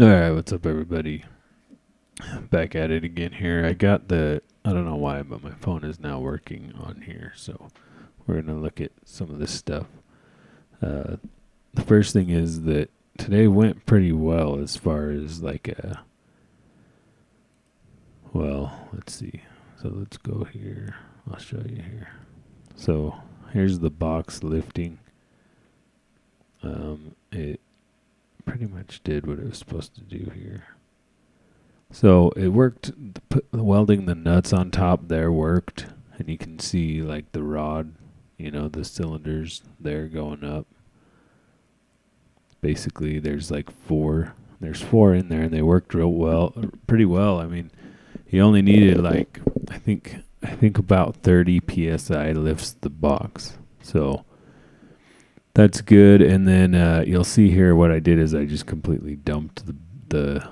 Alright, what's up, everybody? Back at it again here. I don't know why, but my phone is now working on here, so we're going to look at some of this stuff. Uh, the first thing is that today went pretty well as far as let's see. So let's go here. I'll show you here. So here's the box lifting. It pretty much did what it was supposed to do here. So it worked. Welding the nuts on top there worked, and you can see like the rod, the cylinders there going up. Basically, there's like four. There's four in there, and they worked pretty well. I mean, he only needed like I think about 30 psi lifts the box. So that's good. And then you'll see here what I did is I just completely dumped the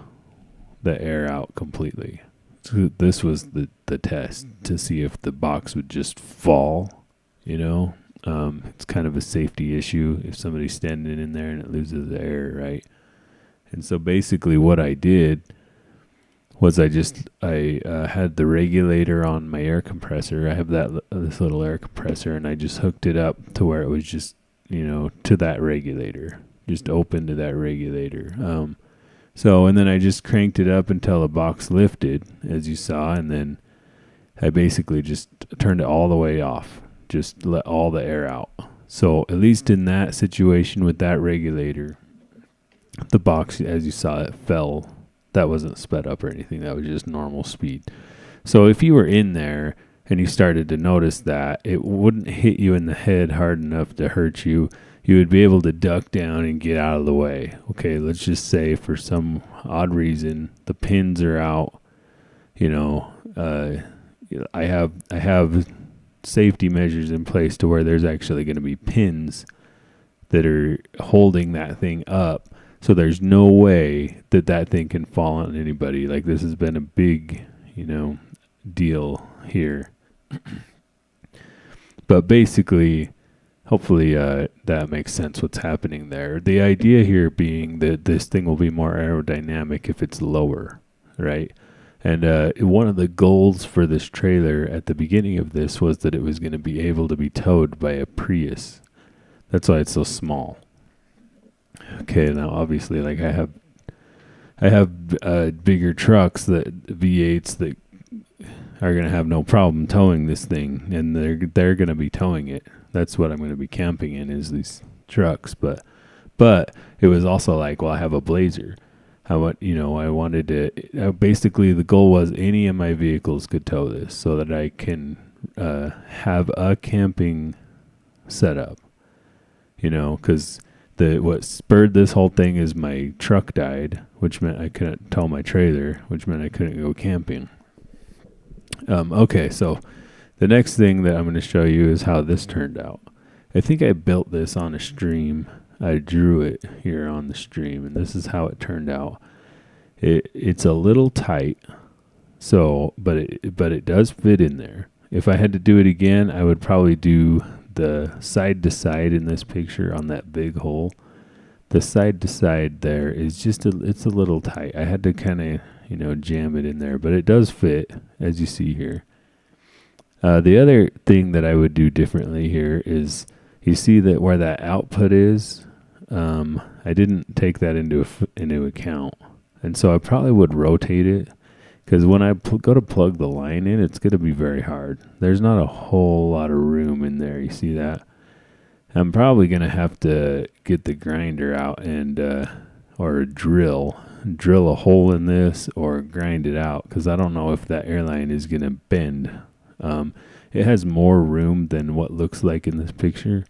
air out completely. So this was the test to see if the box would just fall. It's kind of a safety issue if somebody's standing in there and it loses air, right? And so basically what I did was I had the regulator on my air compressor. I have this little air compressor, and I just hooked it up to where it was just to that regulator, just open to that regulator. And then I just cranked it up until the box lifted, as you saw, and then I basically just turned it all the way off, just let all the air out. So at least in that situation with that regulator, the box, as you saw, it fell. That wasn't sped up or anything. That was just normal speed. So if you were in there and you started to notice that, it wouldn't hit you in the head hard enough to hurt you. You would be able to duck down and get out of the way. Okay, let's just say for some odd reason the pins are out. I have safety measures in place to where there's actually going to be pins that are holding that thing up. So there's no way that thing can fall on anybody. Like, this has been a big, deal here. But basically, hopefully that makes sense what's happening there. The idea here being that this thing will be more aerodynamic if it's lower, right? And one of the goals for this trailer at the beginning of this was that it was going to be able to be towed by a Prius. That's why it's so small. Okay, now obviously, like I have bigger trucks, that V8s that are gonna have no problem towing this thing, and they're gonna be towing it. That's what I'm gonna be camping in, is these trucks. But it was also like, well, I have a Blazer. I wanted to. Basically, the goal was any of my vehicles could tow this, so that I can have a camping setup. Because what spurred this whole thing is my truck died, which meant I couldn't tow my trailer, which meant I couldn't go camping. Okay, so the next thing that I'm going to show you is how this turned out. I think I built this on a stream. I drew it here on the stream, and this is how it turned out. It's a little tight, but it does fit in there. If I had to do it again, I would probably do the side to side in this picture on that big hole. The side to side there is it's a little tight. I had to kind of jam it in there, but it does fit, as you see here. The other thing that I would do differently here is, you see that where that output is, I didn't take that into account, and so I probably would rotate it, because when I go to plug the line in, it's going to be very hard. There's not a whole lot of room in there. You see that? I'm probably going to have to get the grinder out and or drill a hole in this or grind it out, because I don't know if that airline is going to bend. It has more room than what looks like in this picture.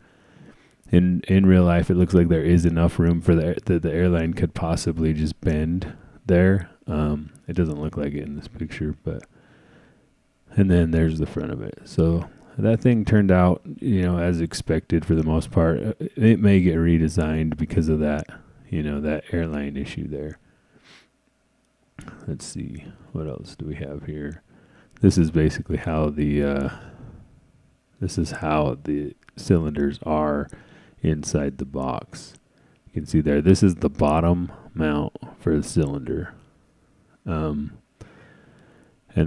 In real life, it looks like there is enough room for that the airline could possibly just bend there. It doesn't look like it in this picture, and then there's the front of it. So that thing turned out, as expected for the most part. It may get redesigned because of that, that airline issue there. Let's see, what else do we have here? This is basically how the cylinders are inside the box. You can see there. This is the bottom mount for the cylinder. And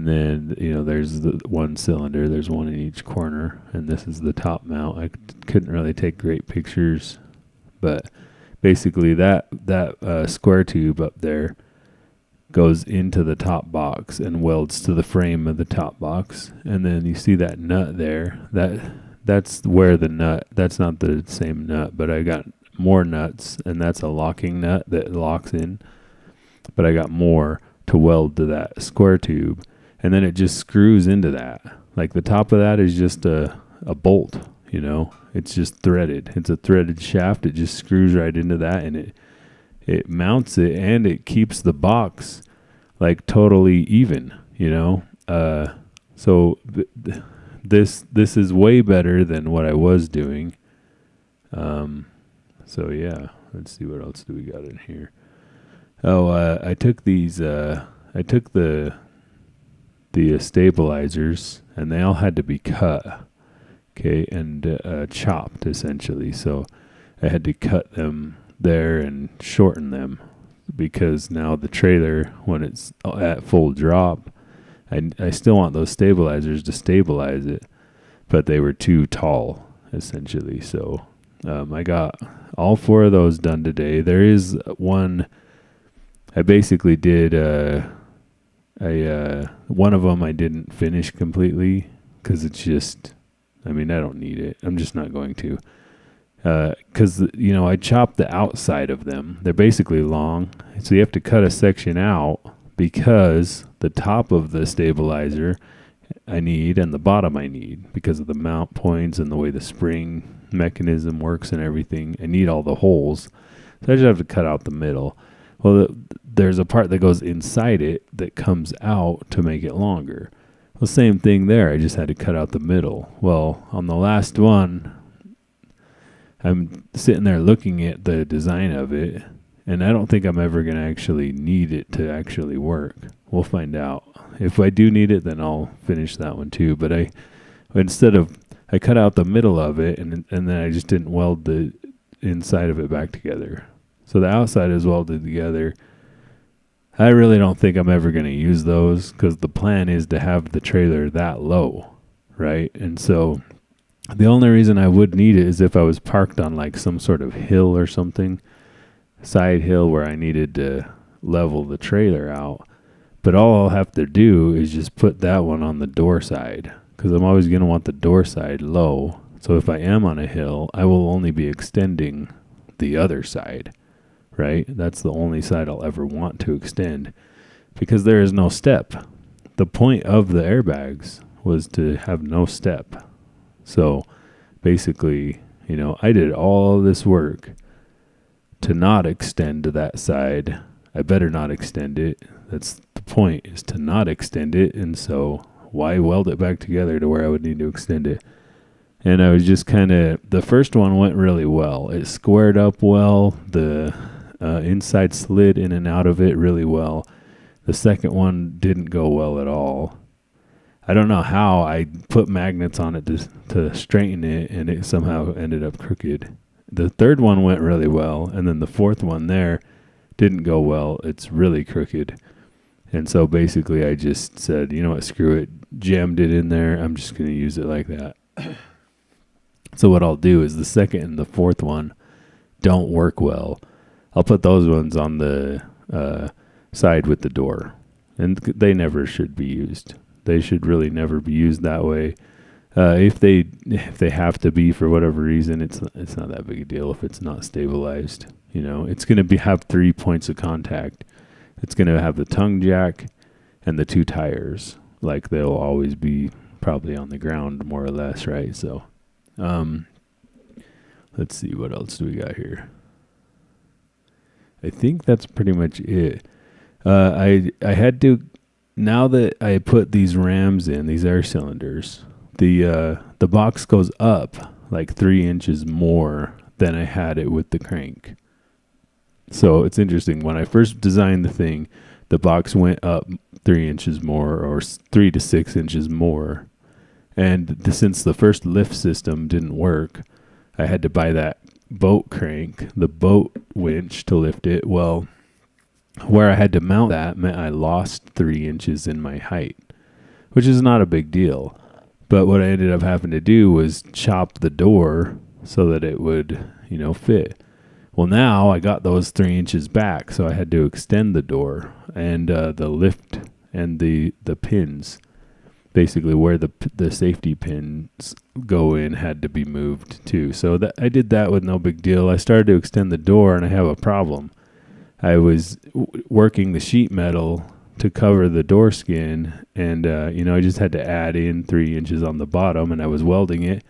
then, there's the one cylinder. There's one in each corner. And this is the top mount. I couldn't really take great pictures. But basically that square tube up there goes into the top box and welds to the frame of the top box. And then you see that nut there. That's where the nut, that's not the same nut, but I got more nuts, and that's a locking nut that locks in. But I got more to weld to that square tube. And then it just screws into that. Like the top of that is just a bolt, It's just threaded. It's a threaded shaft. It just screws right into that, and it mounts it, and it keeps the box like totally even, So this is way better than what I was doing. So yeah, let's see what else do we got in here. I took these. I took the stabilizers, and they all had to be cut, okay, and chopped essentially. So I had to cut them there and shorten them, because now the trailer, when it's at full drop, I still want those stabilizers to stabilize it, but they were too tall essentially. So I got all 4 of those done today. There is one I basically did. One of them I didn't finish completely because it's just, I don't need it. I'm just not going to. Because, I chopped the outside of them. They're basically long. So you have to cut a section out because the top of the stabilizer I need and the bottom I need, because of the mount points and the way the spring mechanism works and everything. I need all the holes. So I just have to cut out the middle. Well, there's a part that goes inside it that comes out to make it longer. Well, same thing there. I just had to cut out the middle. Well, on the last one, I'm sitting there looking at the design of it, and I don't think I'm ever going to actually need it to actually work. We'll find out. If I do need it, then I'll finish that one too. But I cut out the middle of it, and then I just didn't weld the inside of it back together. So the outside is welded together. I really don't think I'm ever going to use those, because the plan is to have the trailer that low, right? And so the only reason I would need it is if I was parked on like some sort of hill or something, side hill, where I needed to level the trailer out. But all I'll have to do is just put that one on the door side, because I'm always going to want the door side low. So if I am on a hill, I will only be extending the other side. Right? That's the only side I'll ever want to extend, because there is no step. The point of the airbags was to have no step. So basically, I did all this work to not extend to that side. I better not extend it. That's the point, is to not extend it. And so why weld it back together to where I would need to extend it? And I was just the first one went really well. It squared up well. The inside slid in and out of it really well. The second one didn't go well at all. I don't know how. I put magnets on it to straighten it, and it somehow ended up crooked. The third one went really well, and then the fourth one there didn't go well. It's really crooked. And so basically I just said, you know what, screw it. Jammed it in there. I'm just going to use it like that. So what I'll do is the second and the fourth one don't work well. I'll put those ones on the side with the door, and they never should be used. They should really never be used that way. If they have to be for whatever reason, it's not that big a deal if it's not stabilized. It's going to have 3 points of contact. It's going to have the tongue jack and the 2 tires. Like, they'll always be probably on the ground more or less, right? So, let's see, what else do we got here? I think that's pretty much it. I had to, now that I put these rams in, these air cylinders, the box goes up like 3 inches more than I had it with the crank. So it's interesting. When I first designed the thing, the box went up 3 inches more, or 3 to 6 inches more. And since the first lift system didn't work, I had to buy that boat crank, the boat winch to lift it. Well, where I had to mount that meant I lost 3 inches in my height, which is not a big deal. But what I ended up having to do was chop the door so that it would, fit. Well, now I got those 3 inches back, so I had to extend the door and the lift and the pins, basically where the safety pins go in, had to be moved too. So I did that with no big deal. I started to extend the door, and I have a problem. I was working the sheet metal to cover the door skin, and I just had to add in 3 inches on the bottom, and I was welding it,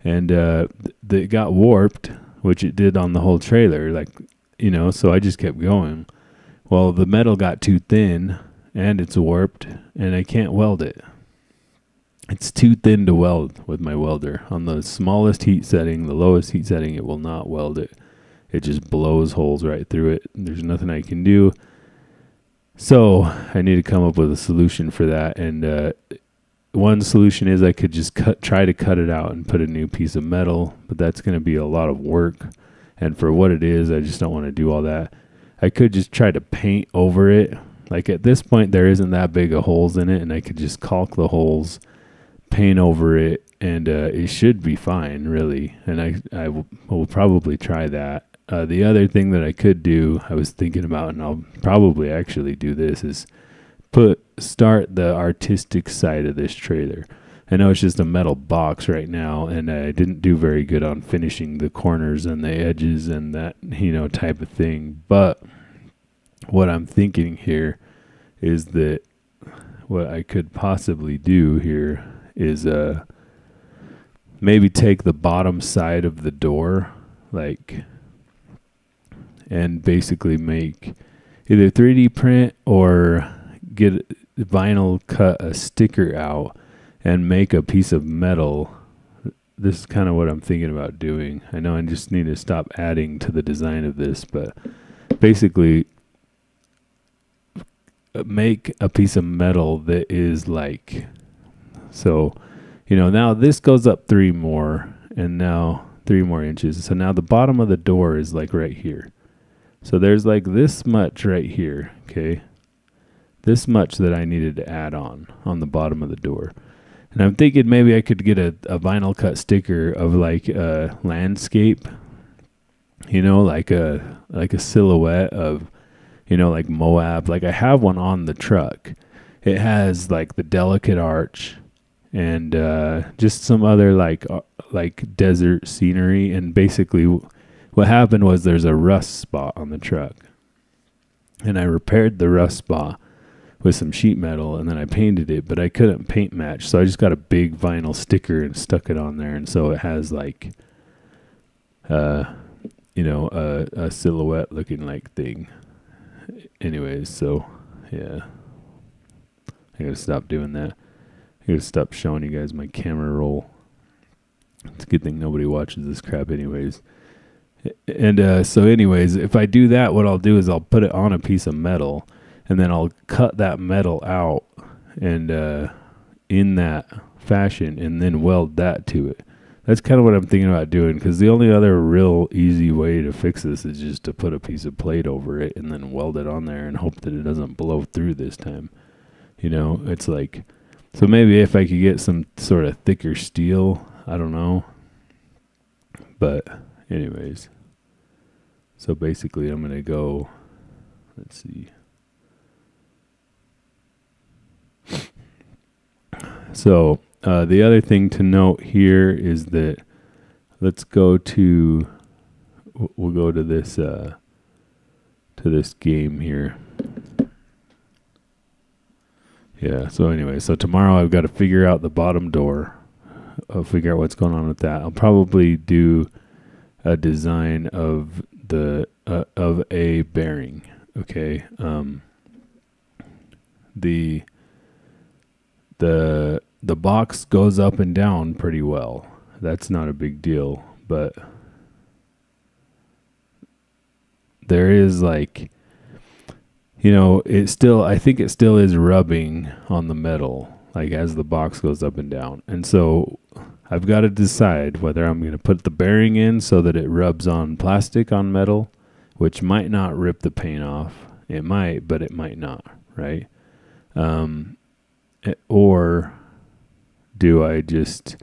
and it got warped, which it did on the whole trailer, so I just kept going. Well, the metal got too thin, and it's warped, and I can't weld it. It's too thin to weld with my welder. On the smallest heat setting, the lowest heat setting, it will not weld it. It just blows holes right through it. There's nothing I can do. So I need to come up with a solution for that. And one solution is I could just try to cut it out and put a new piece of metal, but that's going to be a lot of work. And for what it is, I just don't want to do all that. I could just try to paint over it. Like at this point, there isn't that big of holes in it, and I could just caulk the holes, paint over it, and it should be fine, really. And I will probably try that. The other thing that I could do, I was thinking about, and I'll probably actually do this, is start the artistic side of this trailer. I know it's just a metal box right now, and I didn't do very good on finishing the corners and the edges and that, type of thing. But what I'm thinking here is that what I could possibly do here is maybe take the bottom side of the door, and basically make either 3D print or get vinyl, cut a sticker out and make a piece of metal. This is kind of what I'm thinking about doing. I know I just need to stop adding to the design of this, but basically make a piece of metal that is now this goes up 3 more, and now 3 more inches. So now the bottom of the door is right here. So there's this much right here, okay? This much that I needed to add on the bottom of the door. And I'm thinking maybe I could get a vinyl cut sticker of a landscape, like a silhouette of, Moab. I have one on the truck. It has the delicate arch and just some other desert scenery. And basically what happened was there's a rust spot on the truck, and I repaired the rust spot with some sheet metal, and then I painted it, but I couldn't paint match, so I just got a big vinyl sticker and stuck it on there, and so it has a silhouette looking thing. Anyways, so yeah, I gotta stop doing that. I gotta stop showing you guys my camera roll. It's a good thing nobody watches this crap anyways. And so anyways, if I do that, what I'll do is I'll put it on a piece of metal, and then I'll cut that metal out and in that fashion, and then weld that to it. That's kind of what I'm thinking about doing, because the only other real easy way to fix this is just to put a piece of plate over it and then weld it on there and hope that it doesn't blow through this time. It's so maybe if I could get some sort of thicker steel, I don't know. But anyways, so basically I'm going to go, let's see. So the other thing to note here is that we'll go to this game here. Yeah, so anyway, so tomorrow I've got to figure out the bottom door. I'll figure out what's going on with that. I'll probably do a design of a bearing. Okay. The box goes up and down pretty well. That's not a big deal, but there is I think it still is rubbing on the metal. like as the box goes up and down. And so I've got to decide whether I'm going to put the bearing in so that it rubs on plastic on metal, which might not rip the paint off. It might, but it might not, right? Or do I just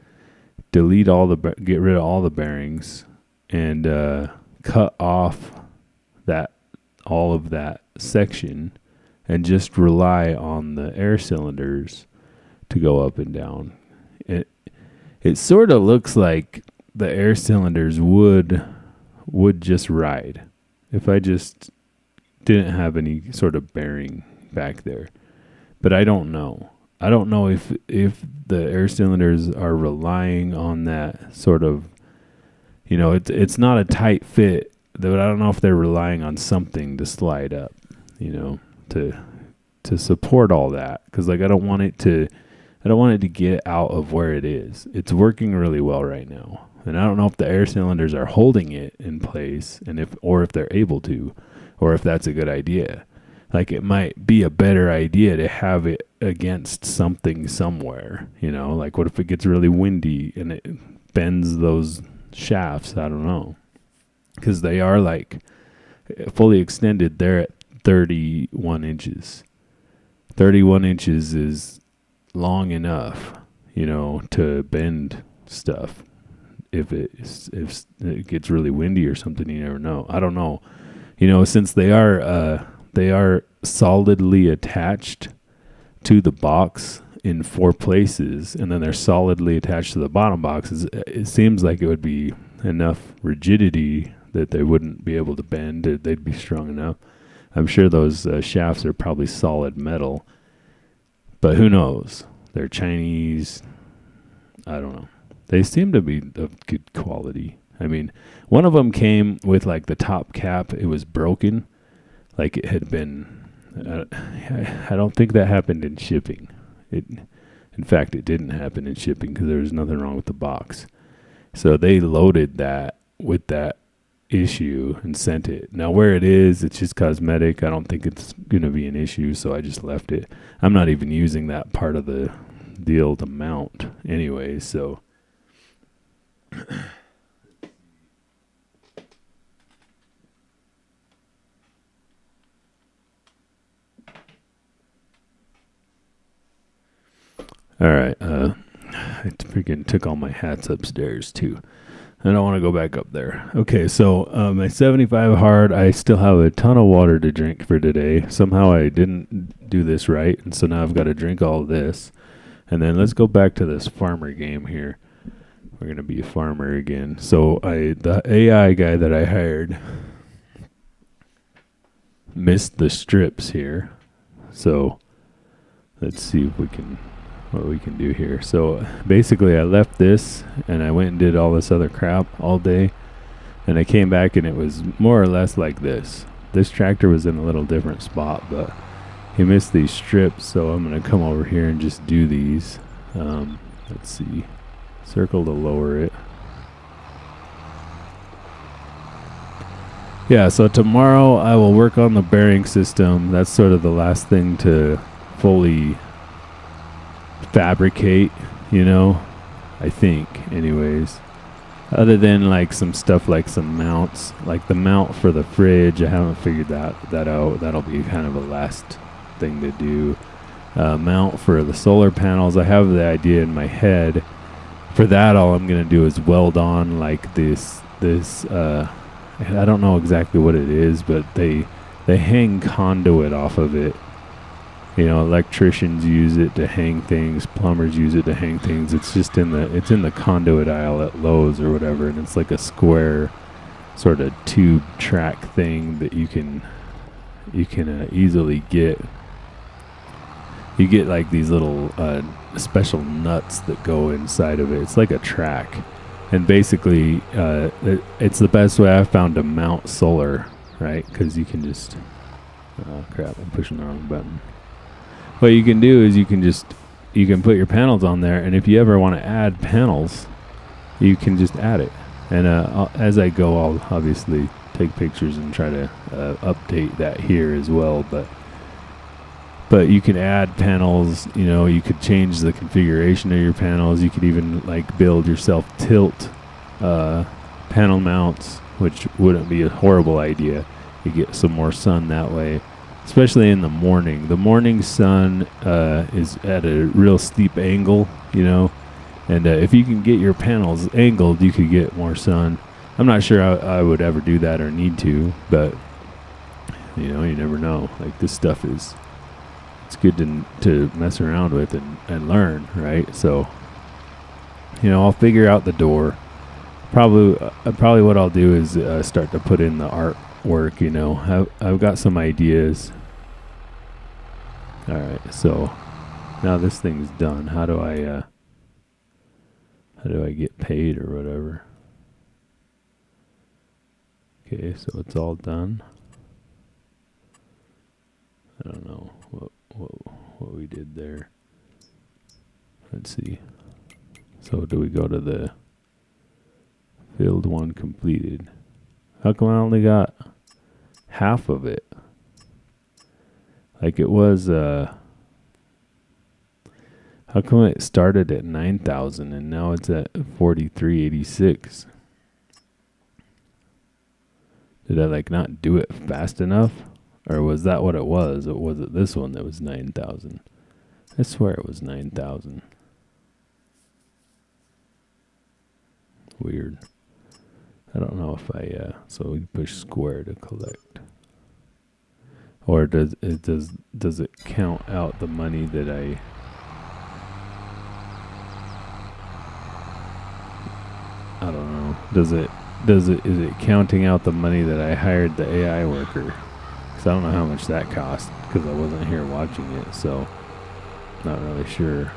delete get rid of all the bearings and cut off all of that section and just rely on the air cylinders to go up and down? It sort of looks like the air cylinders would just ride if I just didn't have any sort of bearing back there. But I don't know. I don't know if the air cylinders are relying on that sort of, it's not a tight fit, but I don't know if they're relying on something to slide up, to support all that. Because like I don't want it to get out of where it is. It's working really well right now, and I don't know if the air cylinders are holding it in place, and if they're able to, or if that's a good idea. Like it might be a better idea to have it against something somewhere, like what if it gets really windy and it bends those shafts? I don't know. Because they are like fully extended. They're at 31 inches. 31 inches is long enough, to bend stuff. If it gets really windy or something, you never know. I don't know. Since they are solidly attached to the box in 4 places, and then they're solidly attached to the bottom boxes, it seems like it would be enough rigidity that they wouldn't be able to bend. They'd be strong enough. I'm sure those shafts are probably solid metal, but who knows? They're Chinese. I don't know. They seem to be of good quality. I mean, one of them came with like the top cap. It was broken. Like it had been, I don't think that happened in shipping. In fact, it didn't happen in shipping because there was nothing wrong with the box. So they loaded that with that issue and sent it. Now where it is, it's just cosmetic. I don't think it's going to be an issue, so I just left it. I'm not even using that part of the deal to mount anyway, so. All right, I freaking took all my hats upstairs too. I don't want to go back up there. Okay, so my 75 hard, I still have a ton of water to drink for today. Somehow I didn't do this right, and so now I've got to drink all this. And then let's go back to this farmer game here. We're going to be a farmer again. So the AI guy that I hired missed the strips here. So let's see if what we can do here. So basically I left this and I went and did all this other crap all day, and I came back and it was more or less like this. This tractor was in a little different spot, but he missed these strips, so I'm going to come over here and just do these. Let's see. Circle to lower it. Yeah, so tomorrow I will work on the bearing system. That's sort of the last thing to fully fabricate, I think, anyways. Other than like some stuff like some mounts, like the mount for the fridge, I haven't figured that out. That'll be kind of a last thing to do. Mount for the solar panels, I have the idea in my head. For that, all I'm gonna do is weld on like this I don't know exactly what it is, but they hang conduit off of it. Electricians use it to hang things, plumbers use it to hang things. It's just in the conduit aisle at Lowe's or whatever, and it's like a square sort of tube track thing that you can easily get. You get like these little special nuts that go inside of it. It's like a track, and basically it's the best way I've found to mount solar, right? Because you can just crap, I'm pushing the wrong button. What you can do is you can put your panels on there, and if you ever want to add panels, you can just add it. And as I go, I'll obviously take pictures and try to update that here as well. But But you can add panels, you could change the configuration of your panels. You could even like build yourself tilt panel mounts, which wouldn't be a horrible idea. You get some more sun that way, especially in the morning. The morning sun is at a real steep angle, and if you can get your panels angled, you could get more sun. I'm not sure I would ever do that or need to, but you never know. Like, this stuff it's good to mess around with and learn, right? So, I'll figure out the door. Probably what I'll do is start to put in the artwork. I've got some ideas. All right, so now this thing's done. How do I get paid or whatever? Okay, so it's all done. I don't know what we did there. Let's see. So do we go to the field 1 completed? How come I only got half of it? Like, it was how come it started at 9,000 and now it's at 4386? Did I like not do it fast enough? Or was that what it was? Or was it this one that was 9,000? I swear it was 9,000. Weird. I don't know if so we push square to collect. Or does it count out the money that I don't know. Is it counting out the money that I hired the AI worker? Because I don't know how much that cost, because I wasn't here watching it, so not really sure.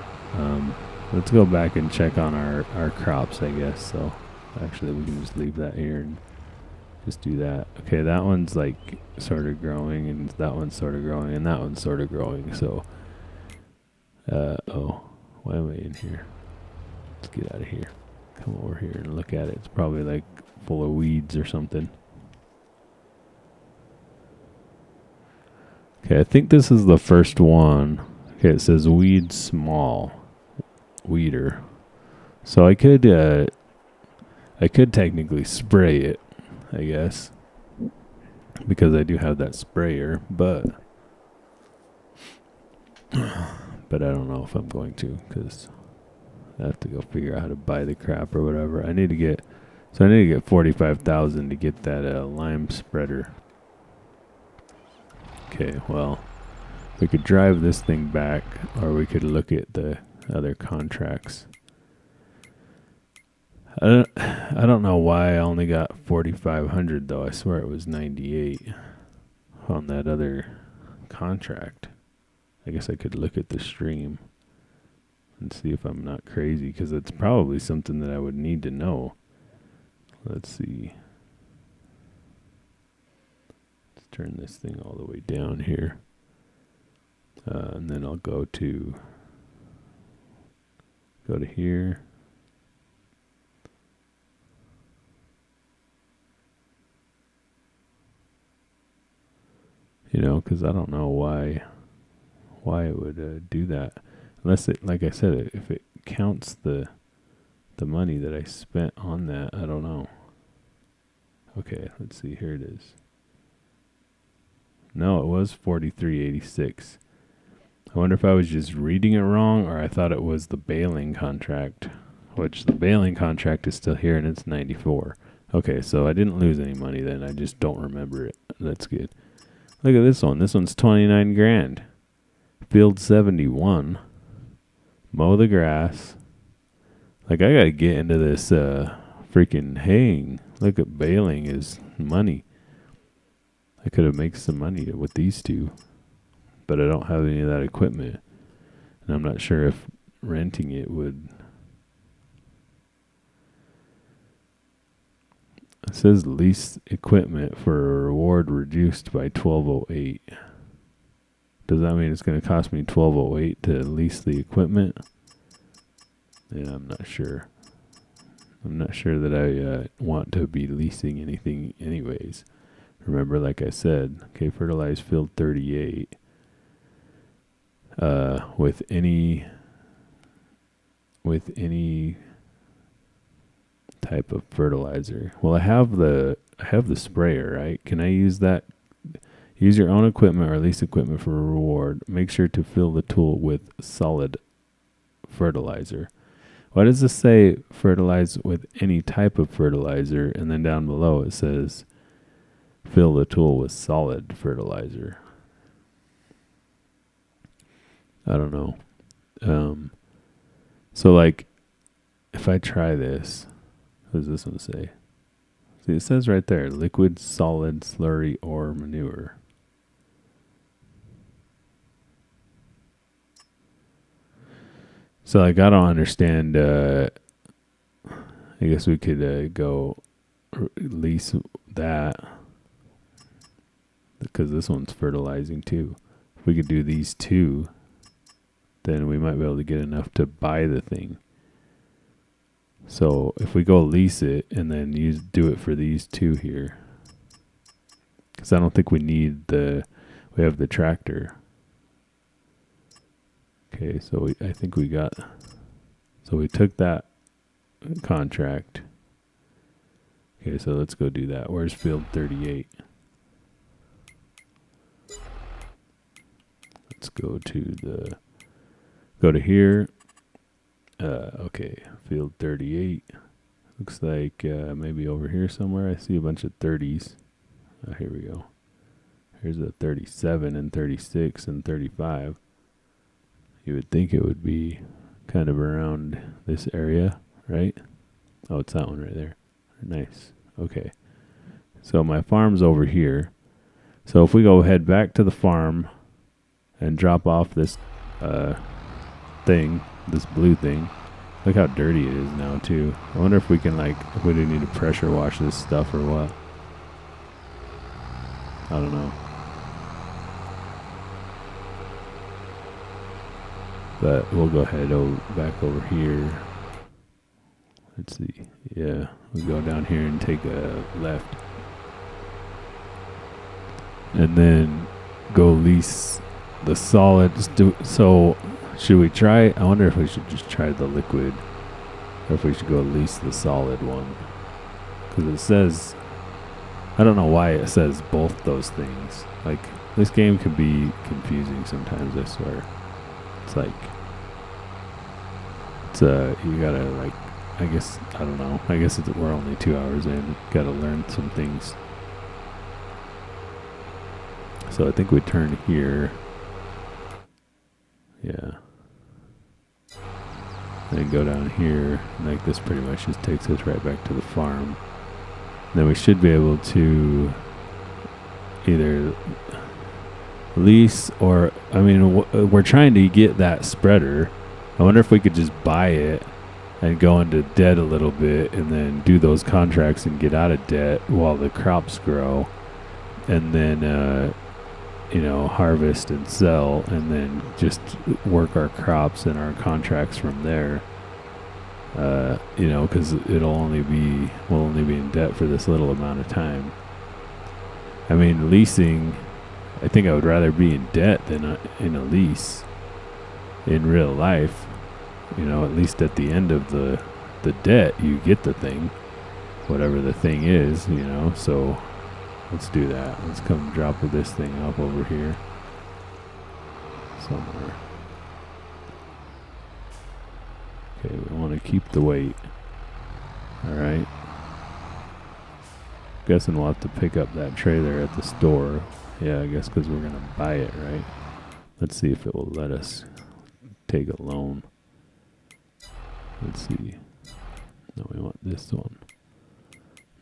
Let's go back and check on our crops, I guess. So actually we can just leave that here and just do that. Okay, that one's like sort of growing, and that one's sort of growing, and that one's sort of growing. So why am I in here? Let's get out of here. Come over here and look at it. It's probably like full of weeds or something. Okay, I think this is the first one. Okay, it says weed small. Weeder. So I could technically spray it, I guess, because I do have that sprayer, but I don't know if I'm going to, because I have to go figure out how to buy the crap or whatever. I need to get 45,000 to get that lime spreader. Okay, well, we could drive this thing back, or we could look at the other contracts. I don't know why I only got 4,500 though. I swear it was 98 on that other contract. I guess I could look at the stream and see if I'm not crazy, because it's probably something that I would need to know. Let's see. Let's turn this thing all the way down here. And then I'll go to here. Because I don't know why it would do that, unless it, like I said, if it counts the money that I spent on that. I don't know. Okay, let's see. Here it is. No, it was 4386. I wonder if I was just reading it wrong, or I thought it was the baling contract, which the baling contract is still here and it's 94. Okay, so I didn't lose any money then. I just don't remember it. That's good. Look at this one. This one's 29 grand. Field 71. Mow the grass. Like, I gotta get into this freaking haying. Look at baling is money. I could have made some money with these two, but I don't have any of that equipment, and I'm not sure if renting it would. It says lease equipment for a reward reduced by 1208. Does that mean it's going to cost me 1208 to lease the equipment? Yeah, I'm not sure. I'm not sure that I want to be leasing anything anyways. Remember, like I said, okay, fertilize field 38. with any type of fertilizer. Well, I have the sprayer, right? Can I use that? Use your own equipment or lease equipment for a reward. Make sure to fill the tool with solid fertilizer. Why does this say fertilize with any type of fertilizer? And then down below it says fill the tool with solid fertilizer. I don't know. So like, if I try this, what does this one say? See, it says right there, liquid, solid, slurry, or manure. So like, I don't understand. I guess we could go lease that, because this one's fertilizing too. If we could do these two, then we might be able to get enough to buy the thing. So if we go lease it and then do it for these two here, because I don't think we need we have the tractor. Okay, so I think we took that contract. Okay, so let's go do that. Where's field 38? Let's go to here. Okay, field 38. Looks like maybe over here somewhere. I see a bunch of 30s. Here we go. Here's a 37 and 36 and 35. You would think it would be kind of around this area, right? Oh, it's that one right there. Nice. Okay. So my farm's over here. So if we go head back to the farm and drop off this thing, this blue thing. Look how dirty it is now too. I wonder if we can if we do need to pressure wash this stuff or what. I don't know. But we'll go ahead back over here. Let's see. Yeah, we go down here and take a left. And then go lease the solids. So should we try? I wonder if we should just try the liquid, or if we should go lease the solid one. Because it says, I don't know why it says both those things. Like, this game can be confusing sometimes, I swear. It's like, you gotta I guess, I don't know. I guess we're only 2 hours in. Gotta learn some things. So I think we turn here. Yeah. Then go down here. Like, this pretty much just takes us right back to the farm. Then we should be able to either lease or, I mean, we're trying to get that spreader. I wonder if we could just buy it and go into debt a little bit and then do those contracts and get out of debt while the crops grow. And then, harvest and sell, and then just work our crops and our contracts from there. Because we'll only be in debt for this little amount of time. I mean, leasing, I think I would rather be in debt than in a lease in real life. At least at the end of the debt, you get the thing, whatever the thing is, so let's do that. Let's come drop this thing up over here somewhere. Okay, we want to keep the weight. Alright. Guessing we'll have to pick up that trailer at the store. Yeah, I guess because we're going to buy it, right? Let's see if it will let us take a loan. Let's see. No, we want this one.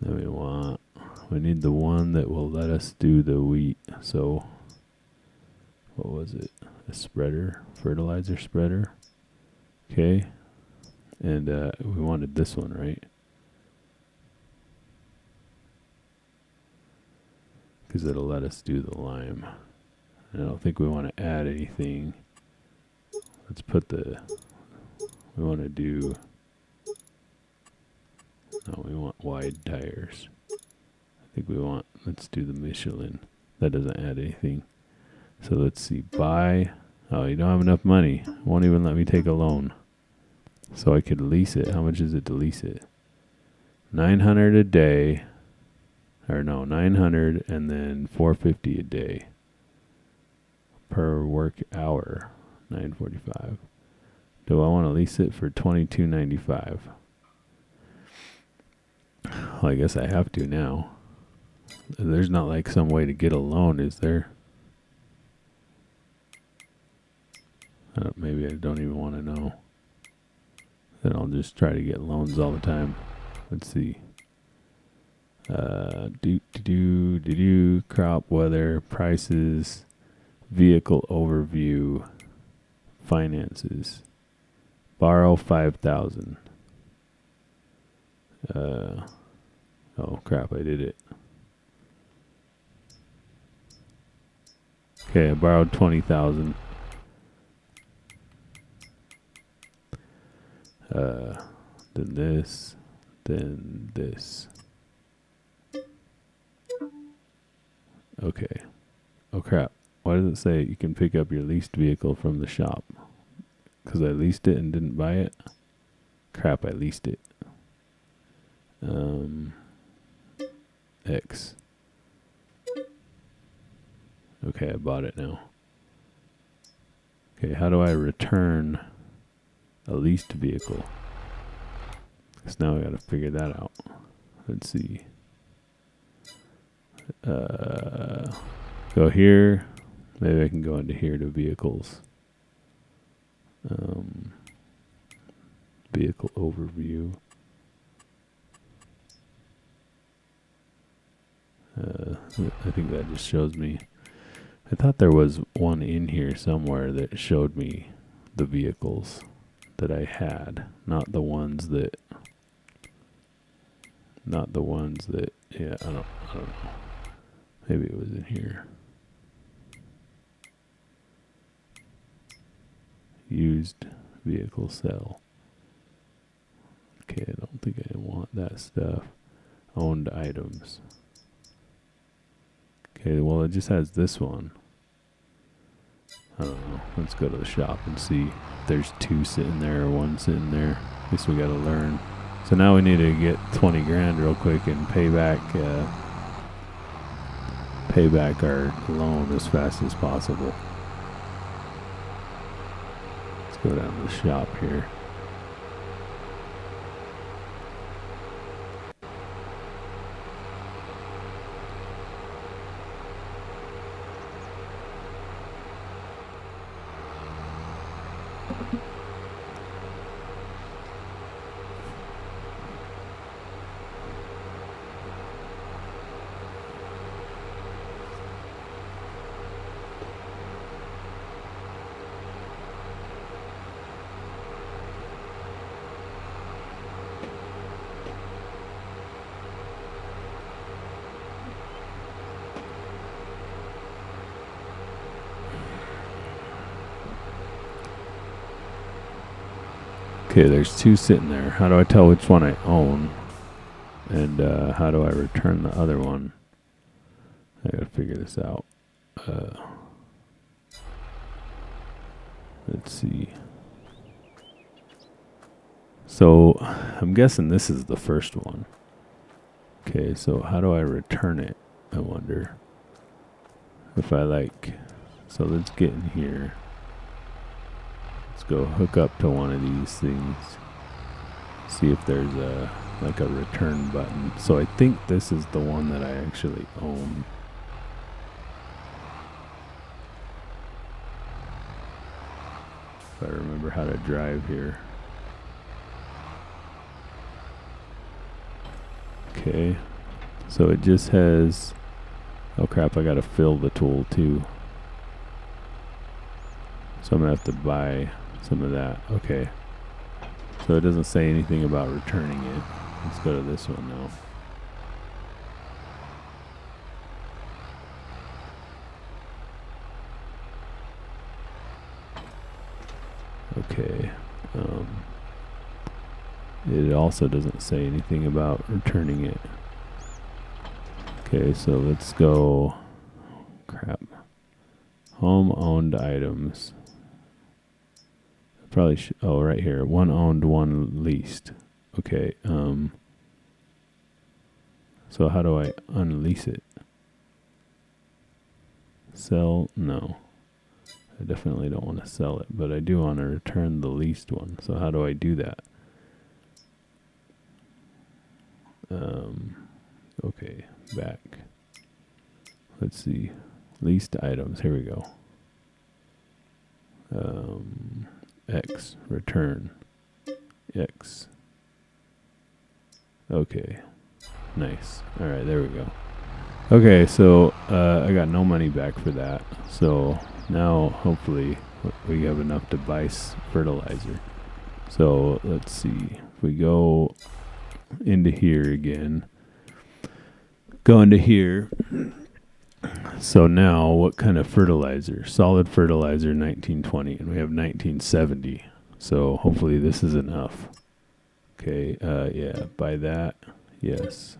Then we need the one that will let us do the wheat. So, what was it? A spreader, fertilizer spreader. Okay. And we wanted this one, right? Because it'll let us do the lime. I don't think we want to add anything. Let's put we want to do, no, we want wide tires. I think let's do the Michelin. That doesn't add anything. So let's see, buy. Oh, you don't have enough money. Won't even let me take a loan. So I could lease it. How much is it to lease it? 900 a day. Or no, 900 and then 450 a day per work hour. 945. Do I want to lease it for 22.95? Well, I guess I have to now. There's not like some way to get a loan, is there? Maybe I don't even want to know. Then I'll just try to get loans all the time. Let's see. Crop weather, prices, vehicle overview, finances. Borrow 5,000. Oh crap, I did it. Okay, I borrowed 20,000. Then this, then this. Okay. Oh crap. Why does it say you can pick up your leased vehicle from the shop? Because I leased it and didn't buy it? Crap, I leased it. X. Okay, I bought it now. Okay, how do I return a leased vehicle? Because now I gotta figure that out. Let's see. Go here. Maybe I can go into here to vehicles. Vehicle overview. I think that just shows me. I thought there was one in here somewhere that showed me the vehicles that I had, not the ones that. Yeah, I don't know. Maybe it was in here. Used vehicle sell. Okay, I don't think I want that stuff. Owned items. Okay, well, it just has this one. I don't know. Let's go to the shop and see if there's two sitting there or one sitting there. I guess we gotta learn. So now we need to get 20 grand real quick and pay back our loan as fast as possible. Let's go down to the shop here. Okay, there's two sitting there. How do I tell which one I own? And how do I return the other one? I gotta figure this out. Let's see. So I'm guessing this is the first one. Okay, so how do I return it? I wonder. If I like. So let's get in here. Let's go hook up to one of these things. See if there's a return button. So I think this is the one that I actually own. If I remember how to drive here. Okay. So it just has. Oh crap, I gotta fill the tool too. So I'm gonna have to buy some of that. Okay. So it doesn't say anything about returning it. Let's go to this one now. Okay. It also doesn't say anything about returning it. Okay, so let's go. Crap. Home owned items. Probably oh, right here. One owned, one leased. Okay. So how do I unlease it? Sell? No. I definitely don't want to sell it, but I do want to return the leased one. So how do I do that? Okay, back. Let's see. Leased items. Here we go. X. Return. X. Okay. Nice. All right, there we go. Okay, so I got no money back for that. So now hopefully we have enough to buy fertilizer. So let's see. If we go into here again, go into here. So now what kind of fertilizer? Solid fertilizer 1920, and we have 1970. So hopefully this is enough. Okay, yeah, buy that. Yes.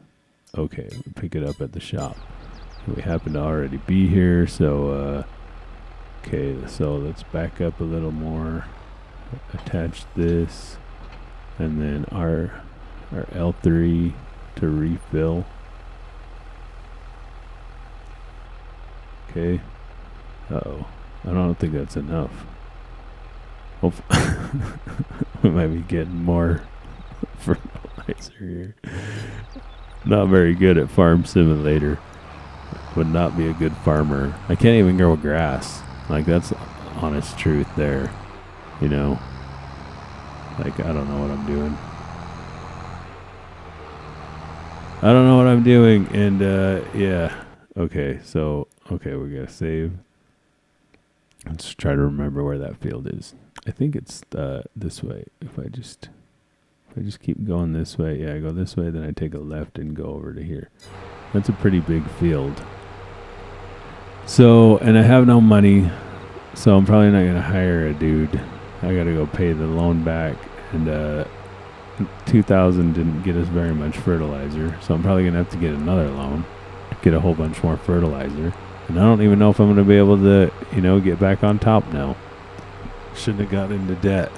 Okay, we pick it up at the shop. We happen to already be here, so okay, so let's back up a little more. Attach this, and then our L3 to refill. Okay. Uh-oh. I don't think that's enough. We might be getting more fertilizer here. Not very good at Farm Simulator. Would not be a good farmer. I can't even grow grass. Like, that's honest truth there. You know? Like, I don't know what I'm doing. I don't know what I'm doing. And, yeah. Okay, so, okay, we gotta save. Let's try to remember where that field is. I think it's this way. If I just keep going this way, yeah, I go this way, then I take a left and go over to here. That's a pretty big field. So, and I have no money, so I'm probably not gonna hire a dude. I gotta go pay the loan back, and 2,000 didn't get us very much fertilizer, so I'm probably gonna have to get another loan to get a whole bunch more fertilizer. And I don't even know if I'm gonna be able to, get back on top now. Shouldn't have got into debt.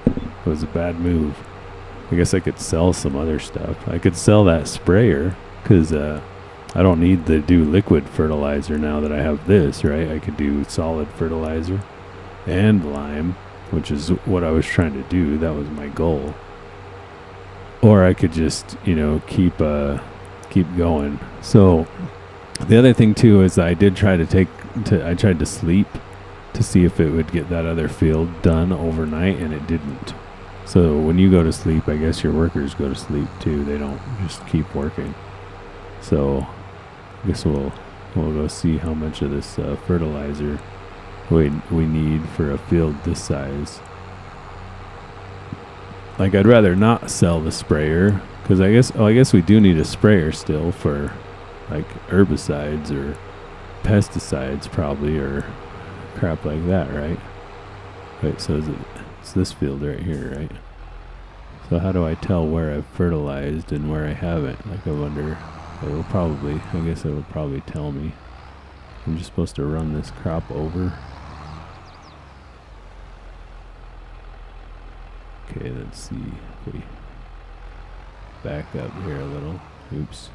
It was a bad move. I guess I could sell some other stuff. I could sell that sprayer, because I don't need to do liquid fertilizer now that I have this, right? I could do solid fertilizer and lime, which is what I was trying to do. That was my goal. Or I could just, keep going. So the other thing too is I did try I tried to sleep to see if it would get that other field done overnight, and it didn't. So when you go to sleep, I guess your workers go to sleep too. They don't just keep working. So I guess we'll go see how much of this fertilizer we need for a field this size. Like, I'd rather not sell the sprayer, because I guess we do need a sprayer still for like herbicides or pesticides probably, or crap like that, right? Wait, so it's this field right here, right? So how do I tell where I've fertilized and where I haven't? Like, I wonder. I guess it will probably tell me. I'm just supposed to run this crop over. Okay, let's see if we back up here a little. Oops.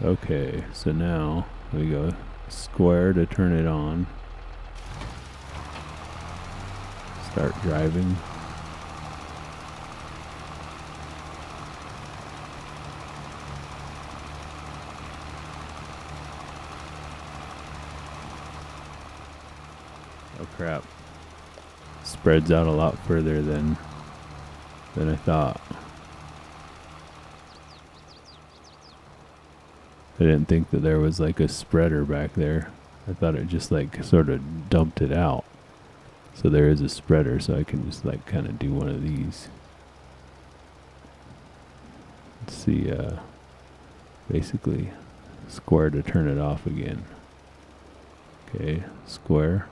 Okay, so now we go square to turn it on. Start driving. Oh crap. Spreads out a lot further than I thought. I didn't think that there was like a spreader back there. I thought it just like sort of dumped it out. So there is a spreader, so I can just like kind of do one of these. Let's see, basically square to turn it off again. Okay, square.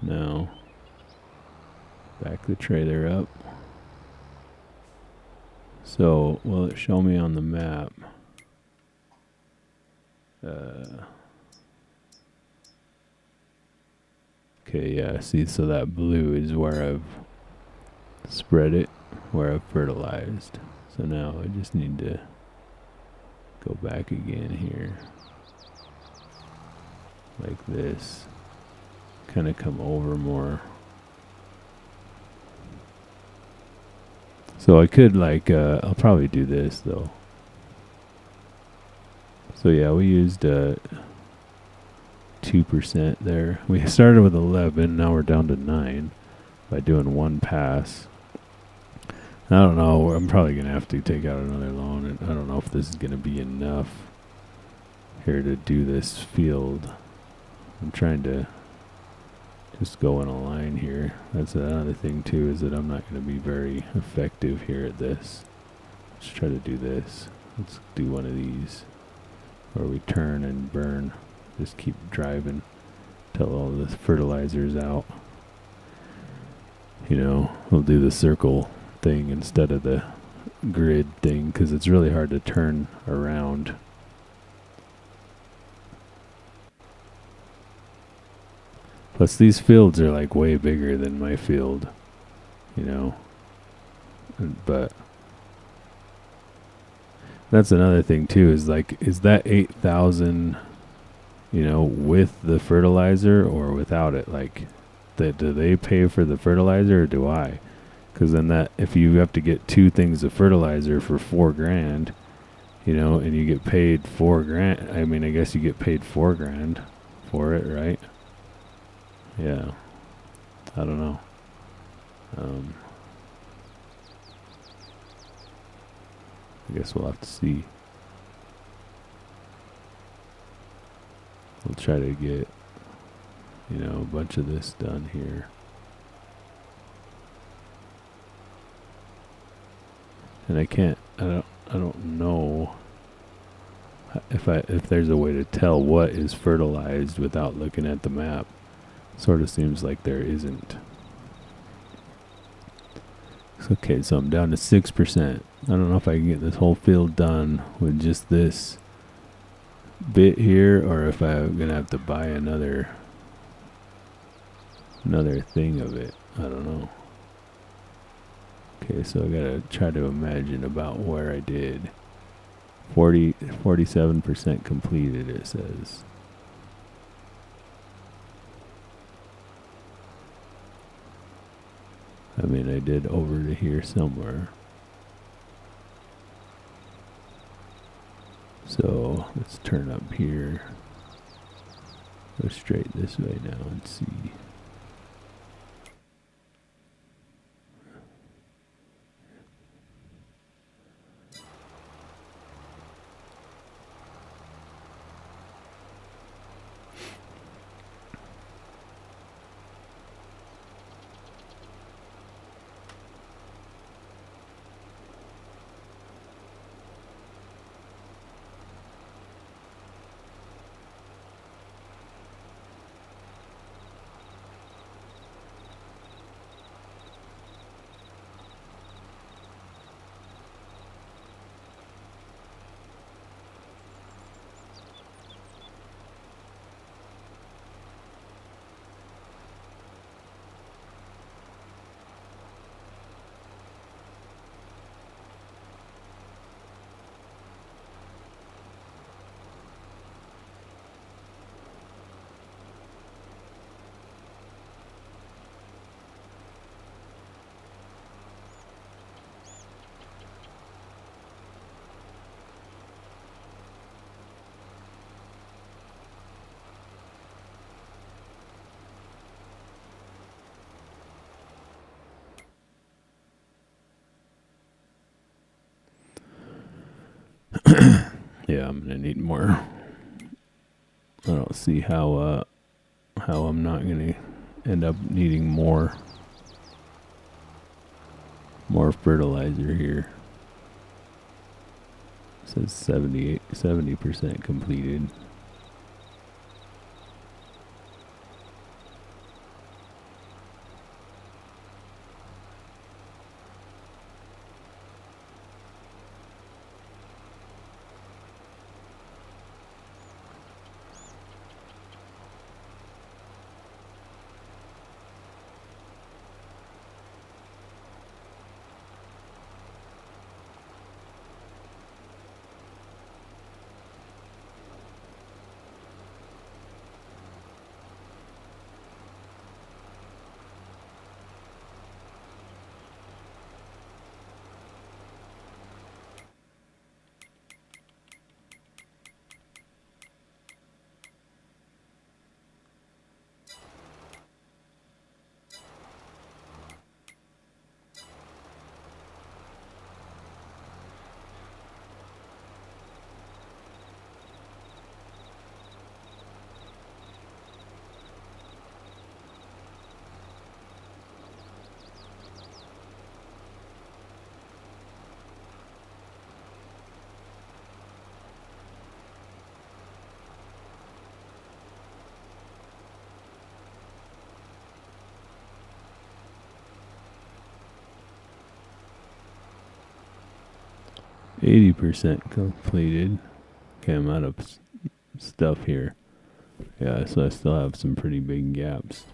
Now, back the trailer up. So, will it show me on the map? Okay, yeah, see, so that blue is where I've spread it, where I've fertilized. So now I just need to go back again here. Like this. Kind of come over more. So I could I'll probably do this though. So yeah, we used 2% there. We started with 11, now we're down to 9 by doing one pass. I don't know, I'm probably going to have to take out another loan, and I don't know if this is going to be enough here to do this field. I'm trying to just go in a line here. That's another thing too, is that I'm not going to be very effective here at this. Let's try to do this. Let's do one of these where we turn and burn. Just keep driving till all the fertilizer's out. You know, we'll do the circle thing instead of the grid thing, because it's really hard to turn around. Plus these fields are like way bigger than my field, you know. But that's another thing too, is like, is that 8,000, you know, with the fertilizer or without it? Like, do they pay for the fertilizer or do I? Because then that, if you have to get 2 things of fertilizer for $4,000, you know, and you get paid $4,000, I mean, I guess you get paid $4,000 for it, right? Yeah, I don't know. I guess we'll have to see. We'll try to get, you know, a bunch of this done here. And I don't know if there's a way to tell what is fertilized without looking at the map. Sort of seems like there isn't. Okay, so I'm down to 6%. I don't know if I can get this whole field done with just this bit here, or if I'm gonna have to buy another thing of it. I don't know. Okay, so I gotta try to imagine about where I did. 47% completed, it says. I mean, I did over to here somewhere. So let's turn up here. Go straight this way now and see. Yeah, I'm gonna need more. I don't see how I'm not gonna end up needing more fertilizer here. It says 70% completed. 80% completed. Okay, I'm out of stuff here. Yeah, so I still have some pretty big gaps.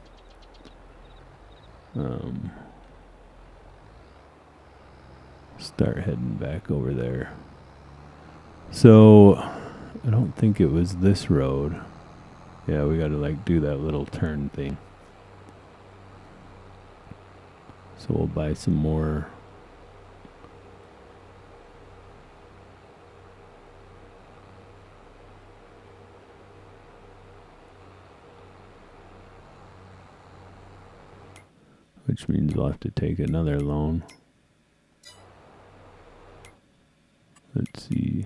Start heading back over there. So, I don't think it was this road. Yeah, we gotta like do that little turn thing. So we'll buy some more. Which means we'll have to take another loan. Let's see.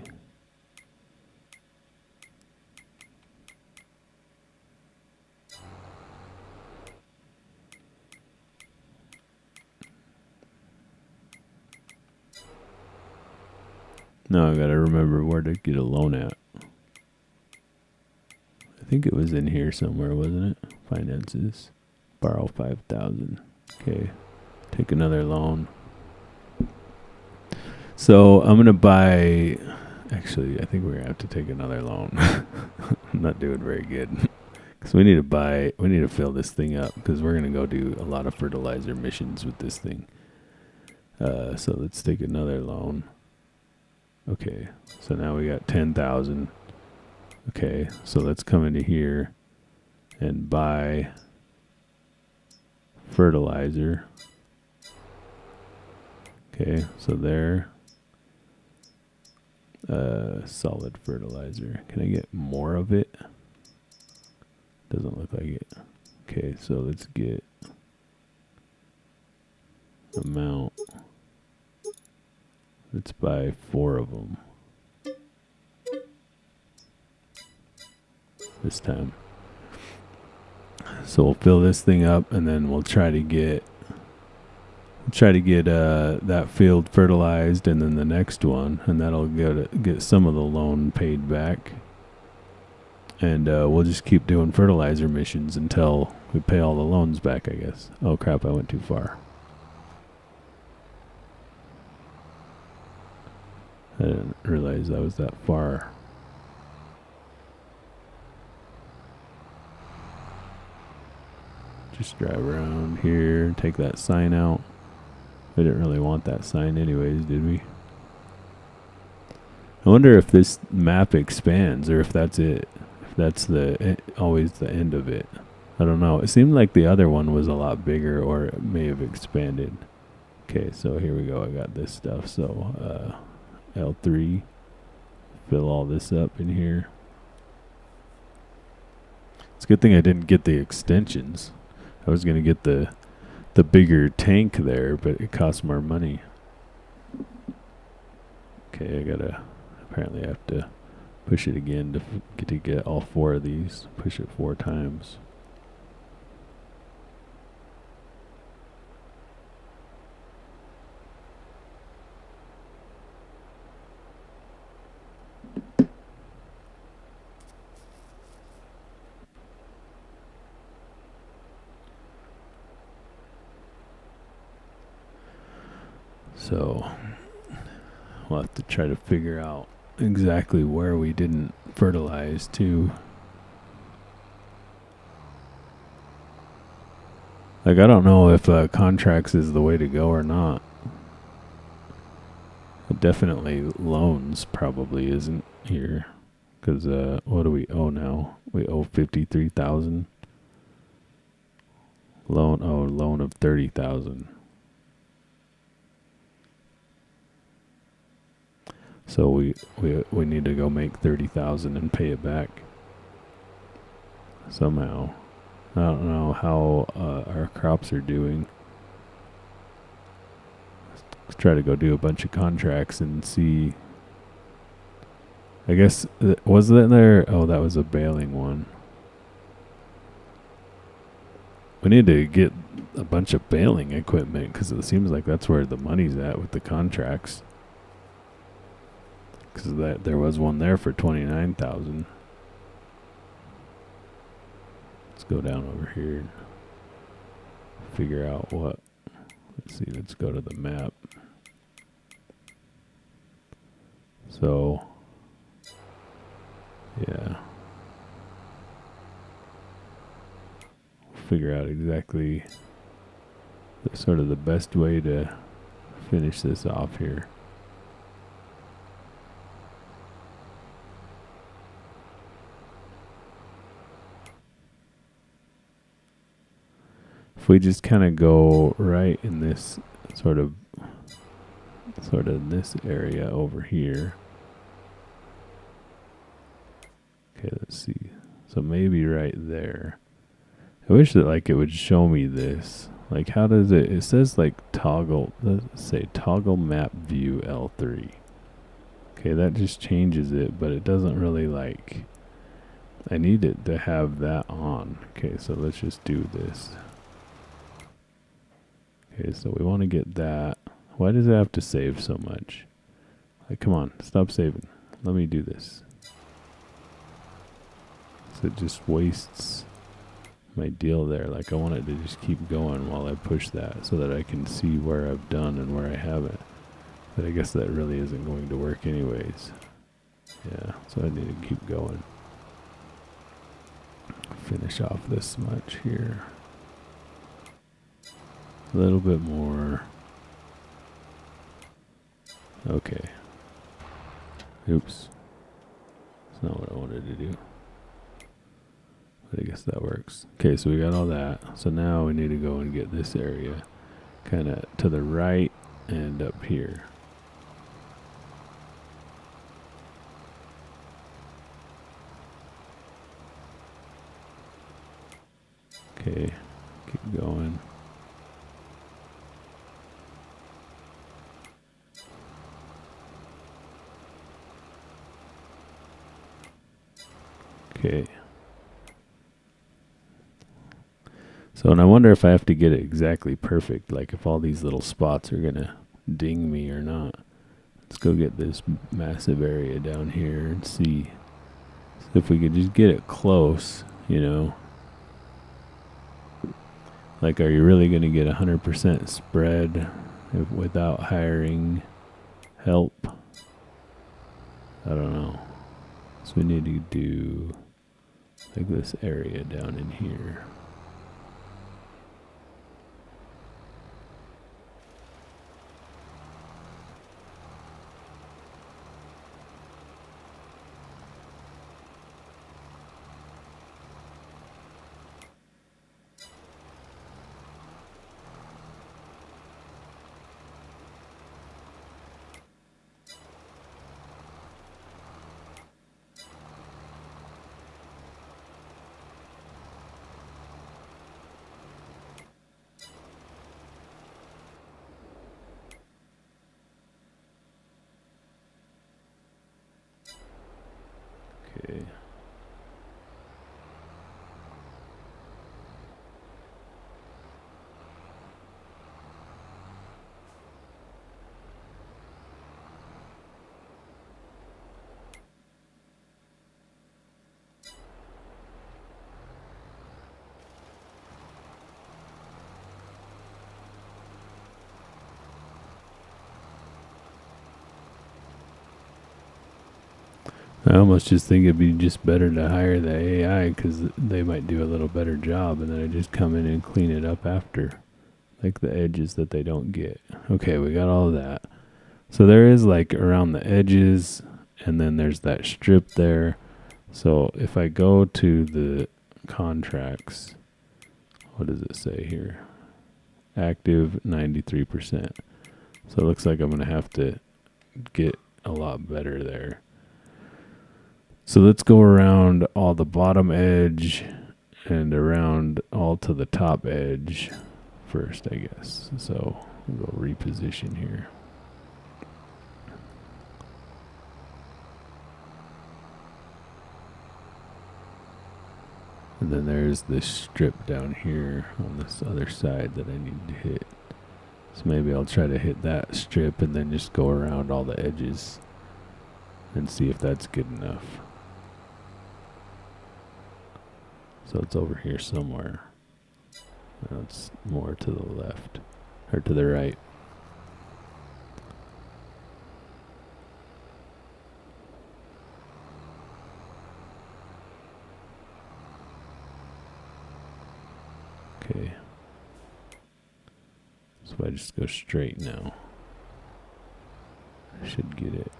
Now I gotta remember where to get a loan at. I think it was in here somewhere, wasn't it? Finances. Borrow 5,000. Okay. Take another loan. So I'm gonna buy. Actually, I think we're gonna have to take another loan. I'm not doing very good. Because we need to fill this thing up because we're going to go do a lot of fertilizer missions with this thing. So let's take another loan. Okay, so now we got 10,000. Okay, so let's come into here and buy fertilizer. Okay, so there. Solid fertilizer. Can I get more of it? Doesn't look like it. Okay, so let's get amount. Let's buy 4 of them this time. So we'll fill this thing up, and then we'll try to get that field fertilized, and then the next one, and that'll get some of the loan paid back. And we'll just keep doing fertilizer missions until we pay all the loans back, I guess. Oh crap, I went too far. I didn't realize I was that far. Just drive around here, take that sign out. We didn't really want that sign anyways, did we? I wonder if this map expands, or if that's it. If that's always the end of it. I don't know. It seemed like the other one was a lot bigger, or it may have expanded. Okay, so here we go. I got this stuff. So L3. Fill all this up in here. It's a good thing I didn't get the extensions. I was going to get the bigger tank there, but it costs more money. Okay, apparently I have to push it again to get all 4 of these. Push it 4 times. So we'll have to try to figure out exactly where we didn't fertilize too. Like, I don't know if contracts is the way to go or not. Definitely loans probably isn't here. Because what do we owe now? We owe 53,000. Loan of 30,000. So we need to go make 30,000 and pay it back somehow. I don't know how our crops are doing. Let's try to go do a bunch of contracts and see. I guess was that there? Oh, that was a baling one. We need to get a bunch of baling equipment because it seems like that's where the money's at with the contracts. Because there was one there for 29,000. Let's go down over here and figure out what. Let's see. Let's go to the map. So, yeah. Figure out exactly sort of the best way to finish this off here. If we just kind of go right in this sort of this area over here. Okay, let's see. So maybe right there. I wish that like it would show me this. Like how does it? It says like toggle. Let's say toggle map view L3. Okay, that just changes it, but it doesn't really like. I need it to have that on. Okay, so let's just do this. Okay, so we want to get that. Why does it have to save so much? Like, come on, stop saving. Let me do this. So it just wastes my deal there. Like, I want it to just keep going while I push that so that I can see where I've done and where I haven't. But I guess that really isn't going to work anyways. Yeah, so I need to keep going. Finish off this much here. A little bit more. Okay. Oops. That's not what I wanted to do. But I guess that works. Okay, so we got all that. So now we need to go and get this area kind of to the right and up here. Okay, keep going. Okay. So, and I wonder if I have to get it exactly perfect, like if all these little spots are gonna ding me or not. Let's go get this massive area down here and see if we could just get it close, you know. Like, are you really gonna get 100% spread without hiring help? I don't know. So we need to do like this area down in here. Okay. I almost just think it'd be just better to hire the AI because they might do a little better job, and then I just come in and clean it up after, like the edges that they don't get. Okay, we got all of that. So there is like around the edges, and then there's that strip there. So if I go to the contracts, what does it say here? Active 93%. So it looks like I'm going to have to get a lot better there. So let's go around all the bottom edge and around all to the top edge first, I guess. So we'll go reposition here. And then there's this strip down here on this other side that I need to hit. So maybe I'll try to hit that strip and then just go around all the edges and see if that's good enough. So it's over here somewhere. It's more to the left, or to the right. Okay. So if I just go straight now, I should get it.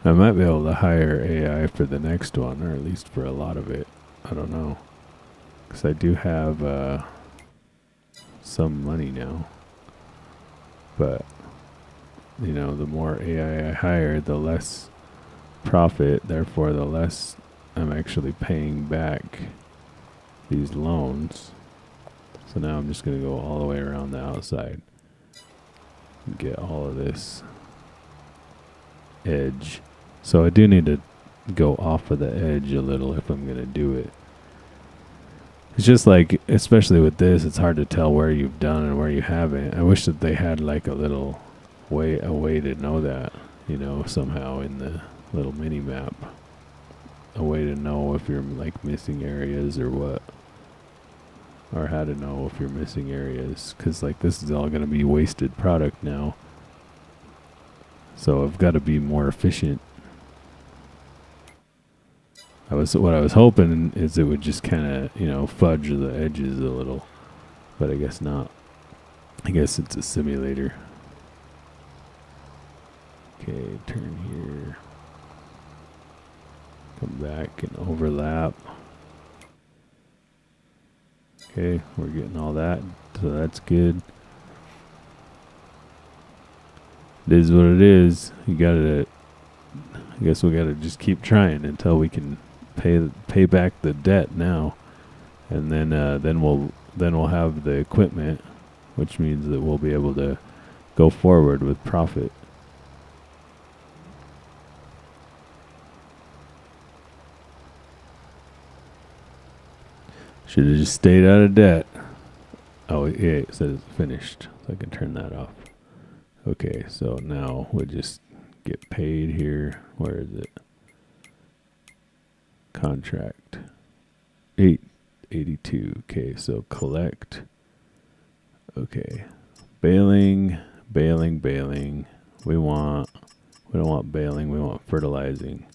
I might be able to hire AI for the next one, or at least for a lot of it. I don't know. Because I do have some money now. But, you know, the more AI I hire, the less profit. Therefore, the less I'm actually paying back these loans. So now I'm just going to go all the way around the outside and get all of this edge. So I do need to go off of the edge a little if I'm going to do it. It's just like, especially with this, it's hard to tell where you've done and where you haven't. I wish that they had like a way to know that, you know, somehow in the little mini map. A way to know if you're like missing areas or what. Or how to know if you're missing areas. Because like this is all going to be wasted product now. So I've got to be more efficient. What I was hoping is it would just kind of, you know, fudge the edges a little, but I guess not. I guess it's a simulator. Okay, turn here. Come back and overlap. Okay, we're getting all that, so that's good. It is what it is. I guess we gotta just keep trying until we can pay back the debt now, and then we'll have the equipment, which means that we'll be able to go forward with profit. Should have just stayed out of debt. Oh yeah, it says finished, so I can turn that off. Okay, so now we just get paid here. Where is it? Contract 882. Okay, so collect. Okay, bailing. We don't want bailing. We want fertilizing.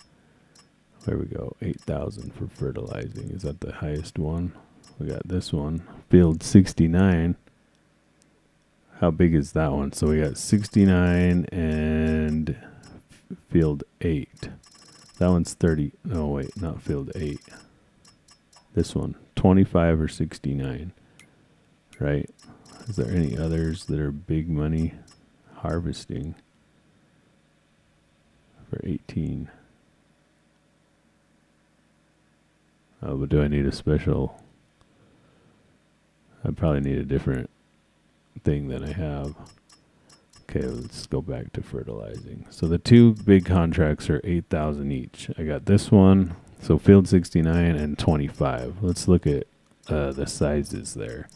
There we go. 8,000 for fertilizing. Is that the highest one? We got this one. Field 69. How big is that one? So we got 69 and field 8. That one's 30. No, wait, not field 8. This one, 25 or 69. Right? Is there any others that are big money? Harvesting for 18. Oh, but do I need a special? I probably need a different thing than I have. Okay, let's go back to fertilizing. So the two big contracts are 8,000 each. I got this one, so field 69 and 25. Let's look at the sizes there.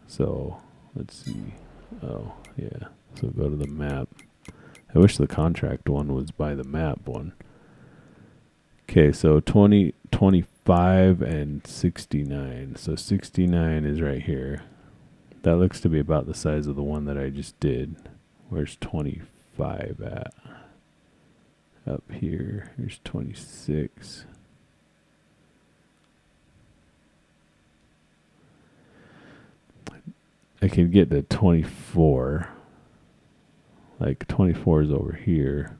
So let's see. Oh, yeah. So go to the map. I wish the contract one was by the map one. Okay, so 25 and 69. So 69 is right here. That looks to be about the size of the one that I just did. Where's 25 at? Up here. Here's 26. I can get to 24. Like 24 is over here.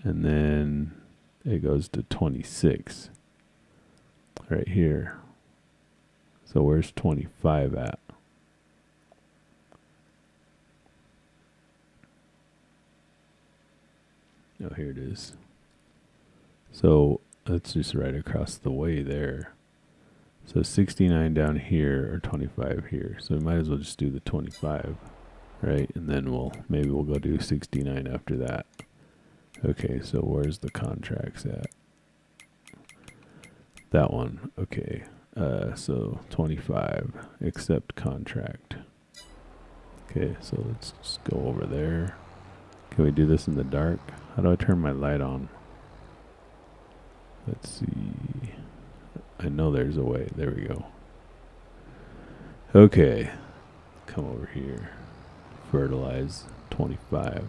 And then it goes to 26. Right here. So where's 25 at? Oh, here it is. So that's just right across the way there. So 69 down here or 25 here. So we might as well just do the 25, right? And then maybe we'll go do 69 after that. Okay, so where's the contracts at? That one. Okay. So 25, accept contract. Okay, so let's just go over there. Can we do this in the dark? How do I turn my light on? Let's see. I know there's a way. There we go. Okay. Come over here. Fertilize 25.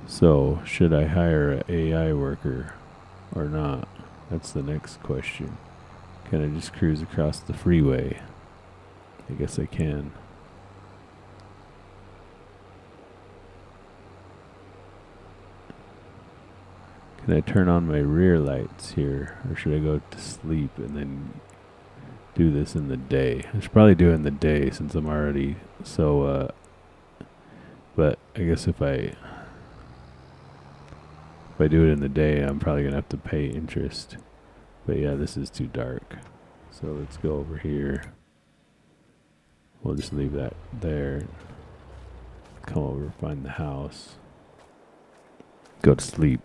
So, should I hire an AI worker or not? That's the next question. Can I just cruise across the freeway? I guess I can. Can I turn on my rear lights here? Or should I go to sleep and then do this in the day? I should probably do it in the day since I'm already so, but I guess if I do it in the day, I'm probably going to have to pay interest. But yeah, this is too dark. So let's go over here. We'll just leave that there. Come over, find the house. Go to sleep.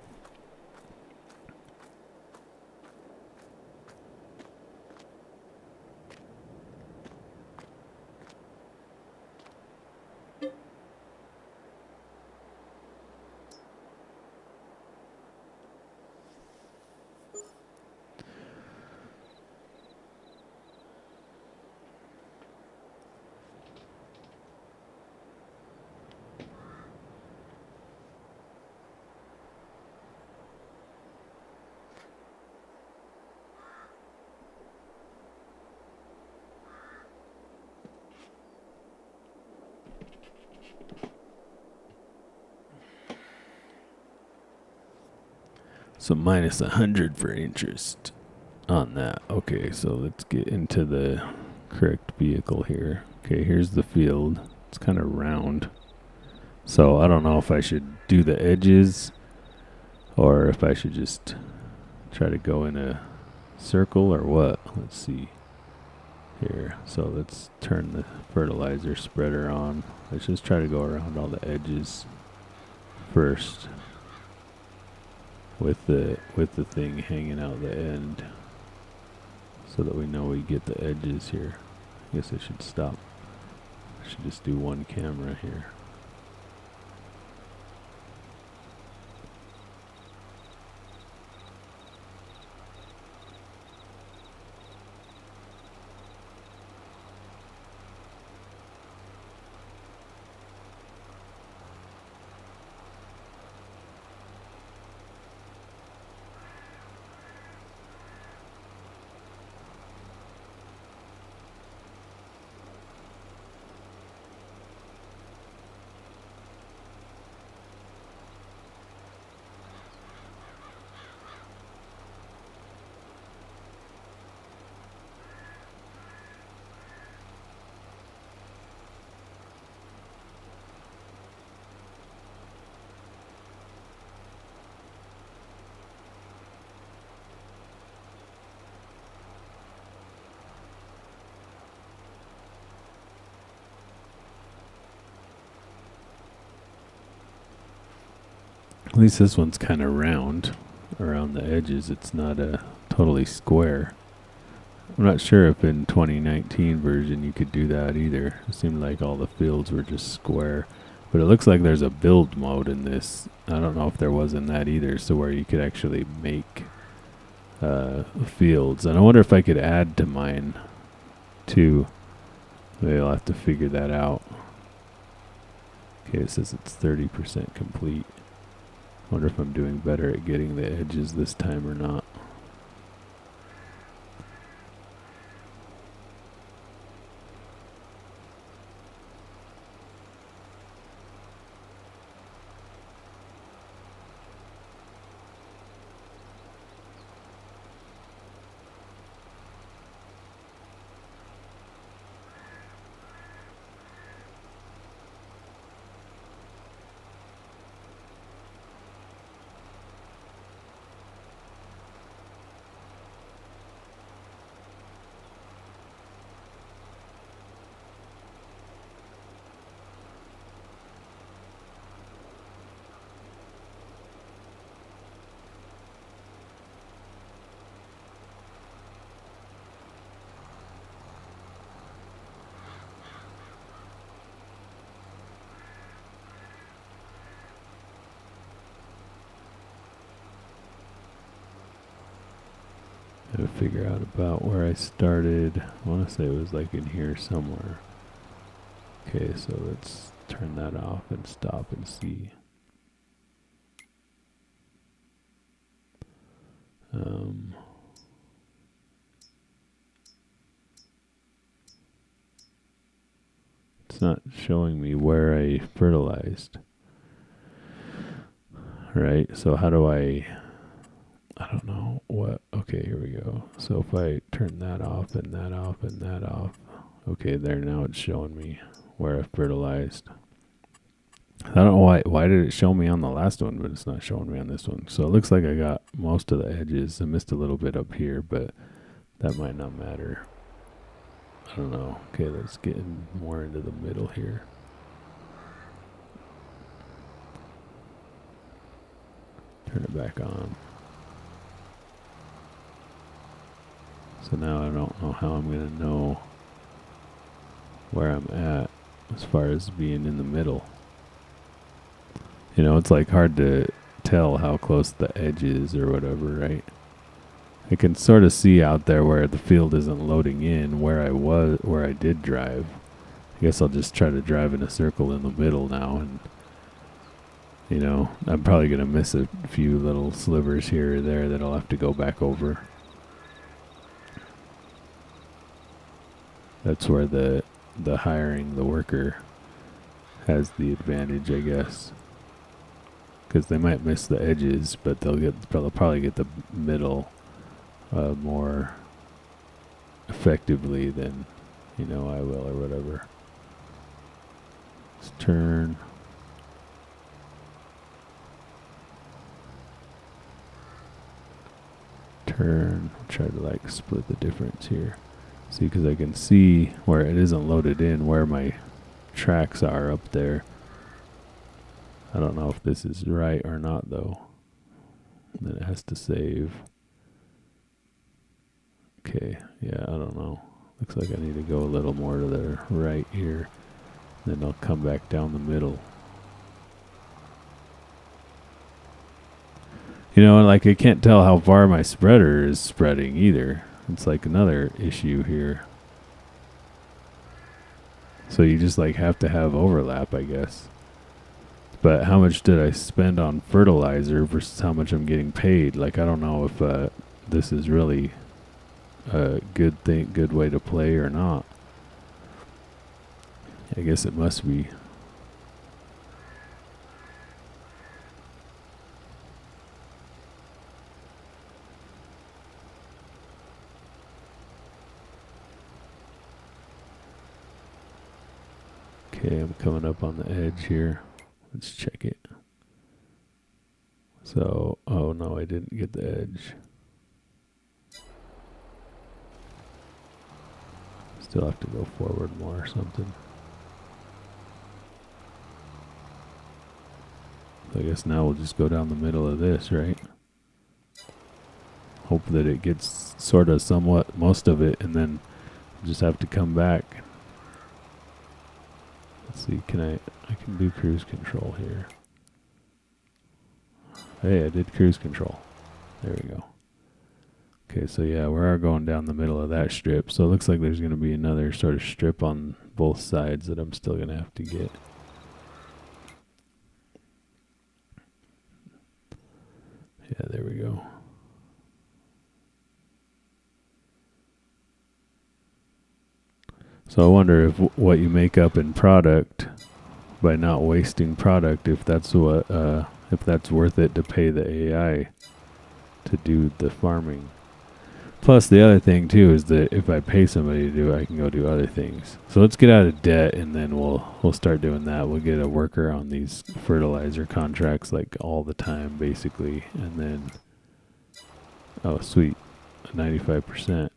So minus 100 for interest on that. Okay, so let's get into the correct vehicle here. Okay, here's the field. It's kind of round. So I don't know if I should do the edges or if I should just try to go in a circle or what. Let's see here. So let's turn the fertilizer spreader on. Let's just try to go around all the edges first with the thing hanging out the end so that we know we get the edges here. I guess I should stop. I should just do one camera here. At least this one's kind of round around the edges. It's not a totally square. I'm not sure if in 2019 version you could do that either. It seemed like all the fields were just square. But it looks like there's a build mode in this. I don't know if there was in that either, so where you could actually make fields. And I wonder if I could add to mine too. Maybe I'll have to figure that out. Okay, it says it's 30% complete. Wonder if I'm doing better at getting the edges this time or not. trying to figure out about where I started. I want to say it was like in here somewhere. Okay, so let's turn that off and stop and see. It's not showing me where I fertilized. Right, so how do I don't know what. Okay, here we go. So if I turn that off and that off and that off. Okay, there, now it's showing me where I fertilized. I don't know why did it show me on the last one, but it's not showing me on this one. So it looks like I got most of the edges. I missed a little bit up here, but that might not matter. I don't know. Okay, let's get more into the middle here. Turn it back on. So now I don't know how I'm going to know where I'm at as far as being in the middle. You know, it's like hard to tell how close the edge is or whatever, right? I can sort of see out there where the field isn't loading in where I did drive. I guess I'll just try to drive in a circle in the middle now, and you know, I'm probably going to miss a few little slivers here or there that I'll have to go back over. That's where the hiring the worker has the advantage, I guess. Because they might miss the edges, but they'll probably get the middle more effectively than, you know, I will or whatever. Let's turn. Try to like split the difference here. See, because I can see where it isn't loaded in, where my tracks are up there. I don't know if this is right or not, though. Then it has to save. Okay, yeah, I don't know. Looks like I need to go a little more to the right here. Then I'll come back down the middle. You know, like I can't tell how far my spreader is spreading either. It's like another issue here. So you just like have to have overlap, I guess. But how much did I spend on fertilizer versus how much I'm getting paid? Like, I don't know if this is really a good way to play or not. I guess it must be. Okay, I'm coming up on the edge here. Let's check it. So, oh no, I didn't get the edge. Still have to go forward more or something. So I guess now we'll just go down the middle of this, right? Hope that it gets sort of somewhat most of it, and then just have to come back. Let's see, I can do cruise control here. Hey, I did cruise control. There we go. Okay, so yeah, we are going down the middle of that strip. So it looks like there's going to be another sort of strip on both sides that I'm still going to have to get. Yeah, there we go. So I wonder if what you make up in product by not wasting product, if that's worth it to pay the AI to do the farming. Plus the other thing too is that if I pay somebody to do it, I can go do other things. So let's get out of debt, and then we'll start doing that. We'll get a worker on these fertilizer contracts like all the time basically, and then oh sweet, 95%.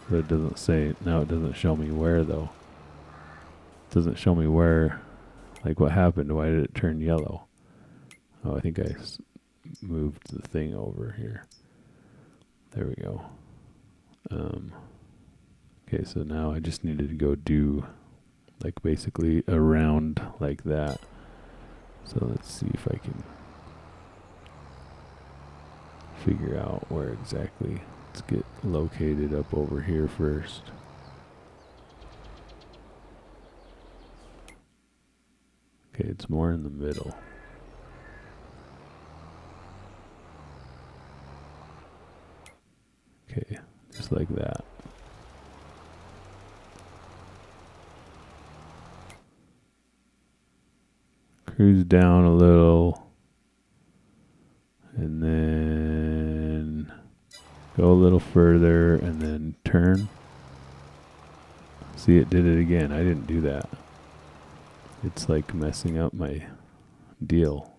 But it doesn't say, now it doesn't show me where though. It doesn't show me where, like what happened. Why did it turn yellow? Oh, I think I moved the thing over here. There we go. Okay, so now I just needed to go do like basically a round like that. So let's see if I can figure out where exactly. Let's get located up over here first. Okay, it's more in the middle. Okay, just like that. Cruise down a little. And then go a little further and then turn. See, it did it again. I didn't do that. It's like messing up my deal.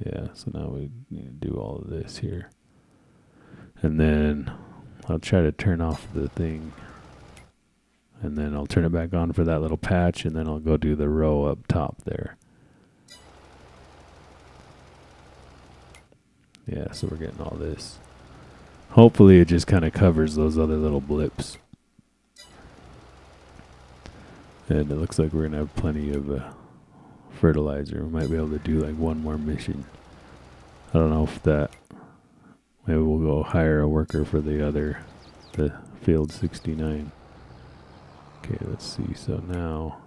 Yeah, so now we need to do all of this here. And then I'll try to turn off the thing. And then I'll turn it back on for that little patch, and then I'll go do the row up top there. Yeah, so we're getting all this. Hopefully it just kind of covers those other little blips. And it looks like we're going to have plenty of fertilizer. We might be able to do like one more mission. I don't know if that... Maybe we'll go hire a worker for the field 69. Okay, let's see. So now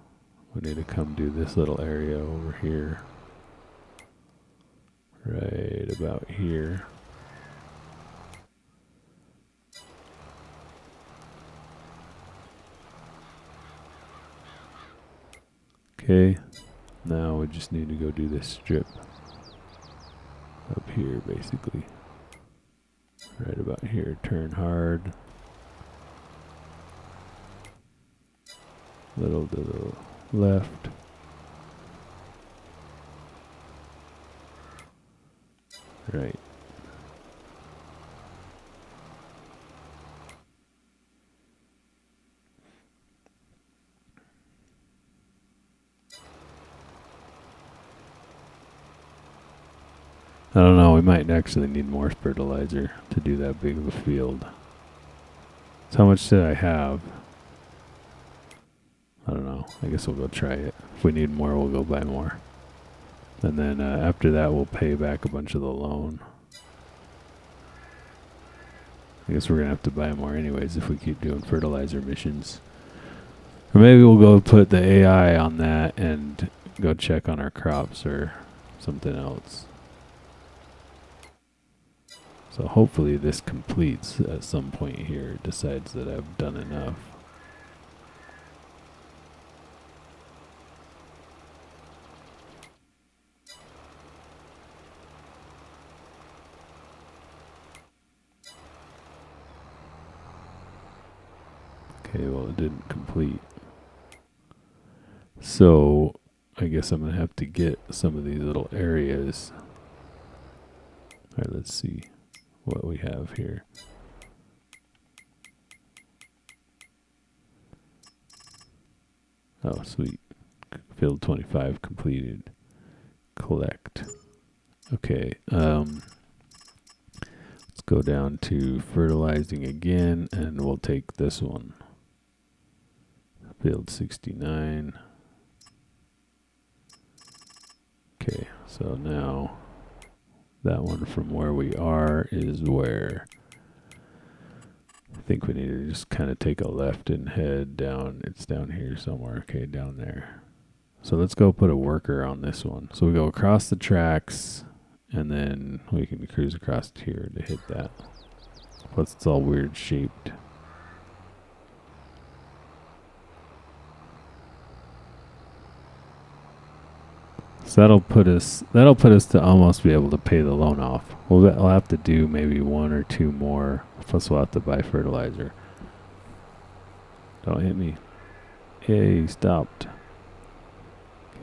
we need to come do this little area over here. Right about here. Okay, now we just need to go do this strip up here, basically. Right about here, turn hard. Little to the left. Right. I don't know, we might actually need more fertilizer to do that big of a field. So how much did I have? I don't know. I guess we'll go try it. If we need more, we'll go buy more. And then after that, we'll pay back a bunch of the loan. I guess we're going to have to buy more anyways if we keep doing fertilizer missions. Or maybe we'll go put the AI on that and go check on our crops or something else. So hopefully this completes at some point here. It decides that I've done enough. Okay, well it didn't complete. So I guess I'm going to have to get some of these little areas. Alright, let's see what we have here. Oh, sweet. Field 25 completed. Collect. Okay, let's go down to fertilizing again, and we'll take this one. Field 69. Okay, so now that one from where we are is where I think we need to just kind of take a left and head down. It's down here somewhere. Okay, down there. So let's go put a worker on this one. So we go across the tracks, and then we can cruise across here to hit that. Plus it's all weird shaped. So that'll put us to almost be able to pay the loan off. We'll have to do maybe one or two more. Plus we'll have to buy fertilizer. Don't hit me. Yay, he stopped.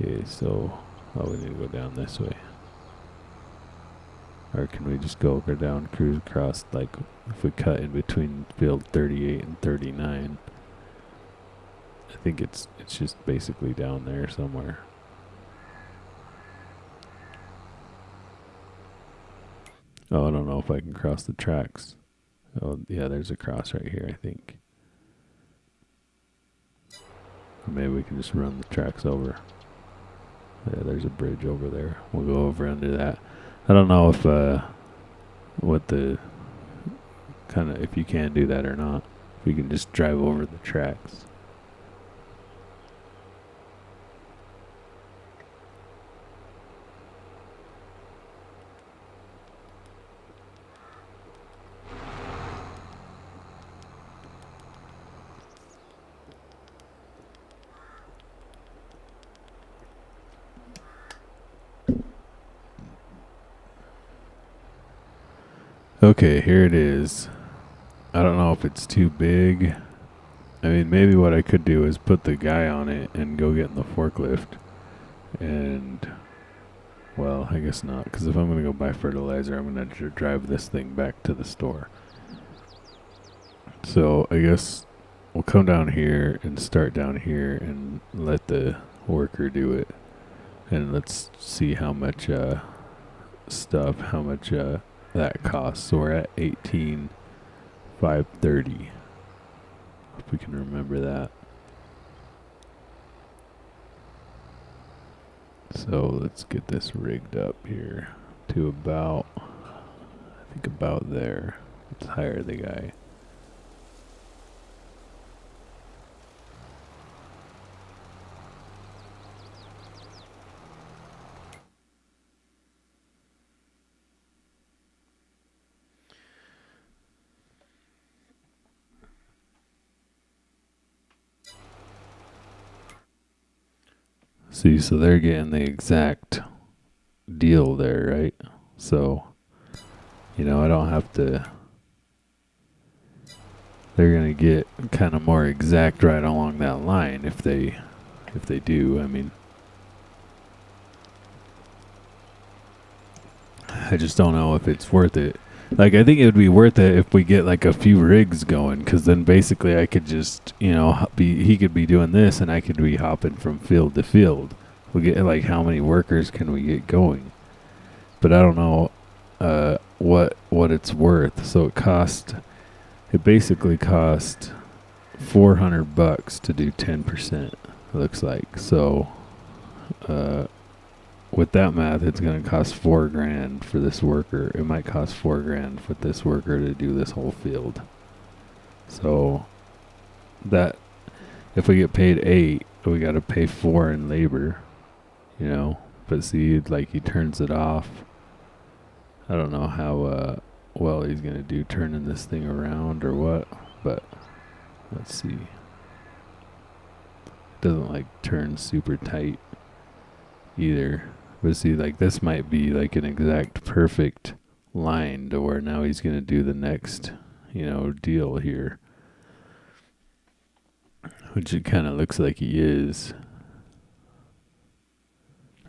Okay, so we need to go down this way. Or can we just go down, cruise across, like if we cut in between field 38 and 39. I think it's just basically down there somewhere. Oh, I don't know if I can cross the tracks. Oh, yeah, there's a cross right here, I think. Or maybe we can just run the tracks over. Yeah, there's a bridge over there. We'll go over under that. I don't know if what the kind of if you can do that or not. If you can just drive over the tracks. Okay, here it is. I don't know if it's too big. I mean, maybe what I could do is put the guy on it and go get in the forklift. And, well, I guess not. Because if I'm going to go buy fertilizer, I'm going to drive this thing back to the store. So I guess we'll come down here and start down here and let the worker do it. And let's see how much that costs. So we're at 18,530. If we can remember that. So let's get this rigged up here to about, I think about there. Let's hire the guy. See, so they're getting the exact deal there, right? So, I don't have to. They're gonna get kind of more exact right along that line if they do. I mean, I just don't know if it's worth it. Like, I think it would be worth it if we get like a few rigs going, because then basically I could just, he could be doing this and I could be hopping from field to field. We'll get like how many workers can we get going? But I don't know what it's worth. So it basically cost $400 to do 10%. It looks like. So with that math, it's going to cost $4,000 for this worker. It might cost $4,000 for this worker to do this whole field. So that if we get paid 8, we got to pay 4 in labor, But see, like he turns it off. I don't know how well he's going to do turning this thing around or what, but let's see. It doesn't like turn super tight either. But see, like this might be like an exact perfect line to where now he's going to do the next, deal here. Which it kind of looks like he is.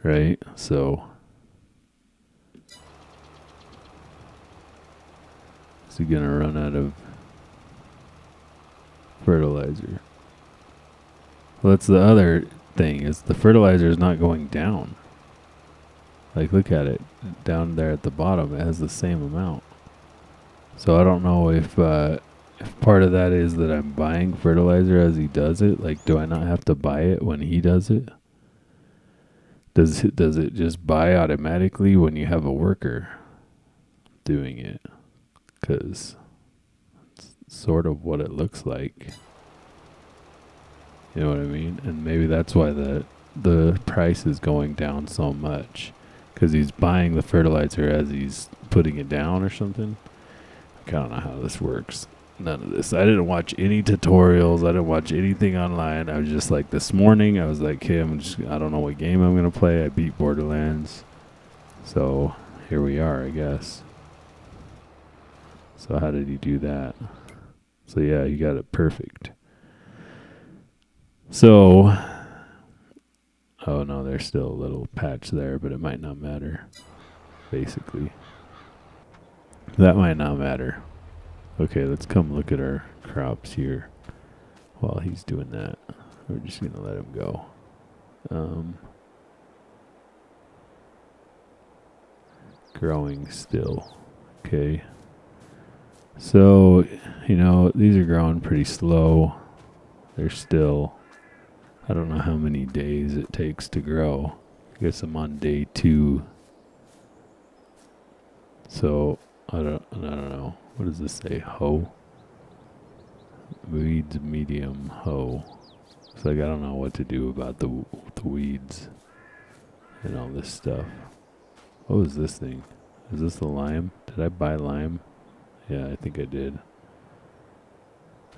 Right? So is he going to run out of fertilizer? Well, that's the other thing, is the fertilizer is not going down. Like, look at it. Down there at the bottom, it has the same amount. So I don't know if part of that is that I'm buying fertilizer as he does it. Like, do I not have to buy it when he does it? Does it just buy automatically when you have a worker doing it? Because it's sort of what it looks like. You know what I mean? And maybe that's why the price is going down so much. Because he's buying the fertilizer as he's putting it down or something. I don't know how this works. None of this. I didn't watch any tutorials. I didn't watch anything online. I was just like, this morning, I was like, hey, I don't know what game I'm going to play. I beat Borderlands. So here we are, I guess. So how did he do that? So yeah, you got it perfect. So, oh no, there's still a little patch there, but it might not matter, basically. That might not matter. Okay, let's come look at our crops here while he's doing that. We're just going to let him go. Growing still. Okay. So, these are growing pretty slow. They're still, I don't know how many days it takes to grow. I guess I'm on day 2. So, I don't know. What does this say? Hoe? Weeds medium hoe. It's like I don't know what to do about the weeds and all this stuff. What was this thing? Is this the lime? Did I buy lime? Yeah, I think I did.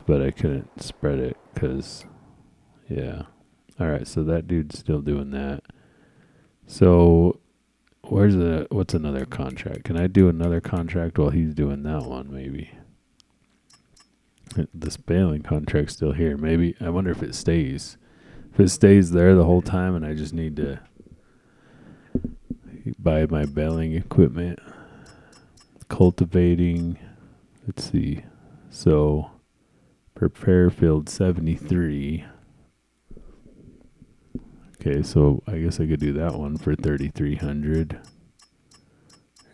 But I couldn't spread it because, yeah. Alright, so that dude's still doing that. So, what's another contract? Can I do another contract while he's doing that one, maybe? This baling contract's still here. Maybe, I wonder if it stays. If it stays there the whole time and I just need to buy my baling equipment. Cultivating, let's see. So, prepare field 73. Okay, so I guess I could do that one for 3,300.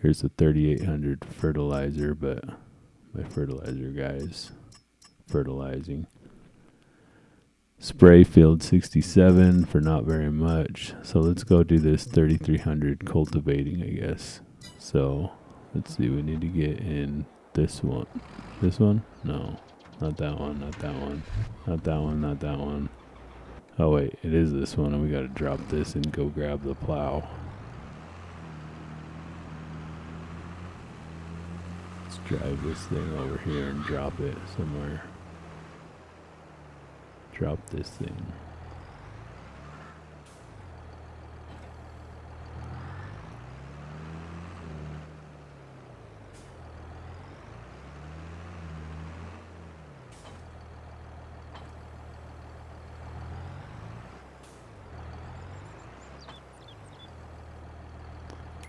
Here's the 3,800 fertilizer, but my fertilizer guy's fertilizing. Spray field 67 for not very much. So let's go do this 3,300 cultivating, I guess. So let's see, we need to get in this one. This one? No, not that one, not that one. Not that one, not that one. Oh wait, it is this one, and we gotta drop this and go grab the plow. Let's drive this thing over here and drop it somewhere. Drop this thing.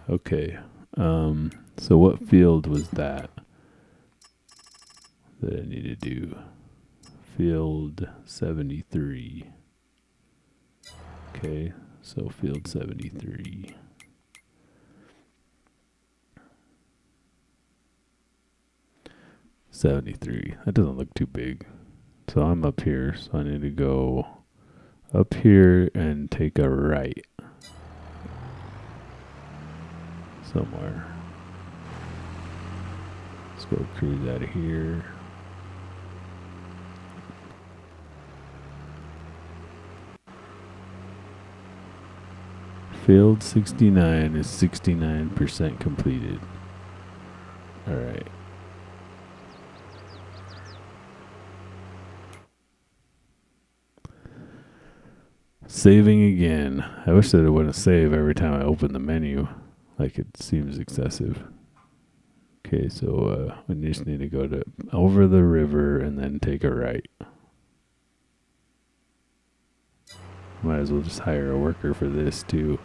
Okay, so what field was that I need to do? Field 73. Okay, so field 73. That doesn't look too big. So I'm up here, so I need to go up here and take a right. Somewhere. Let's go cruise out of here. Field 69 is 69% completed. Alright. Saving again. I wish that it wouldn't save every time I open the menu. Like it seems excessive. Okay, so we just need to go to over the river and then take a right. Might as well just hire a worker for this too.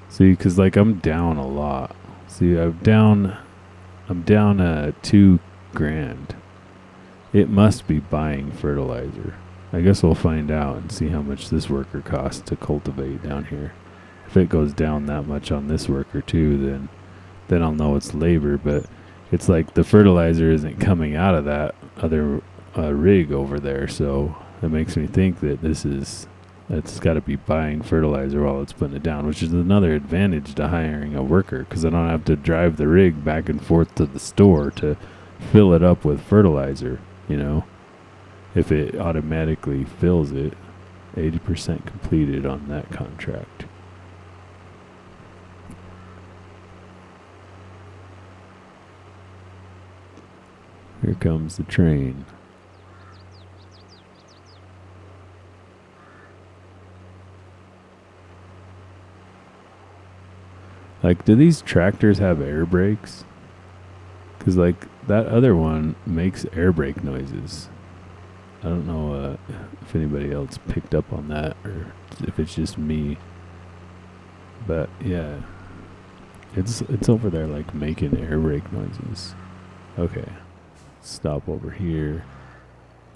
See, cause like I'm down a lot. See, I'm down $2,000. It must be buying fertilizer. I guess we'll find out and see how much this worker costs to cultivate down here. If it goes down that much on this worker too, then I'll know it's labor. But it's like the fertilizer isn't coming out of that other rig over there, so it makes me think that it's got to be buying fertilizer while it's putting it down, which is another advantage to hiring a worker, because I don't have to drive the rig back and forth to the store to fill it up with fertilizer, you know. If it automatically fills it, 80% completed on that contract. Here comes the train. Like, do these tractors have air brakes? Because, like, that other one makes air brake noises. I don't know if anybody else picked up on that or if it's just me. But, yeah. It's over there, like, making air brake noises. Okay. Stop over here.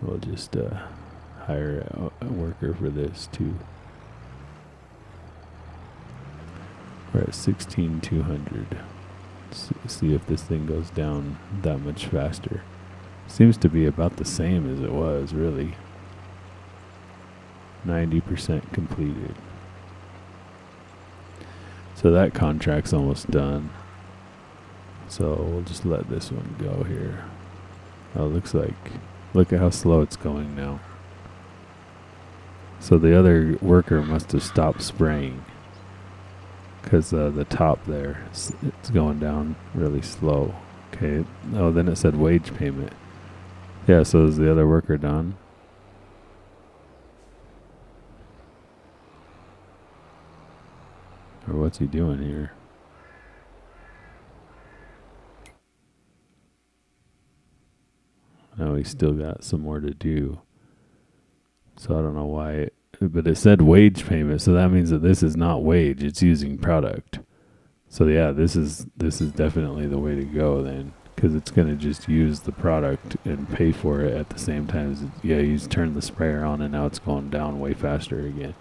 We'll just hire a worker for this, too. We're at 16,200. See if this thing goes down that much faster. Seems to be about the same as it was, really. 90% completed. So that contract's almost done. So we'll just let this one go here. Oh, look at how slow it's going now. So the other worker must have stopped spraying because the top there, it's going down really slow. Okay. Oh, then it said wage payment. Yeah, so is the other worker done? Or what's he doing here? No, he's still got some more to do. So I don't know why, but it said wage payment, so that means that this is not wage; it's using product. So yeah, this is definitely the way to go then, because it's gonna just use the product and pay for it at the same time as he's turned the sprayer on and now it's going down way faster again.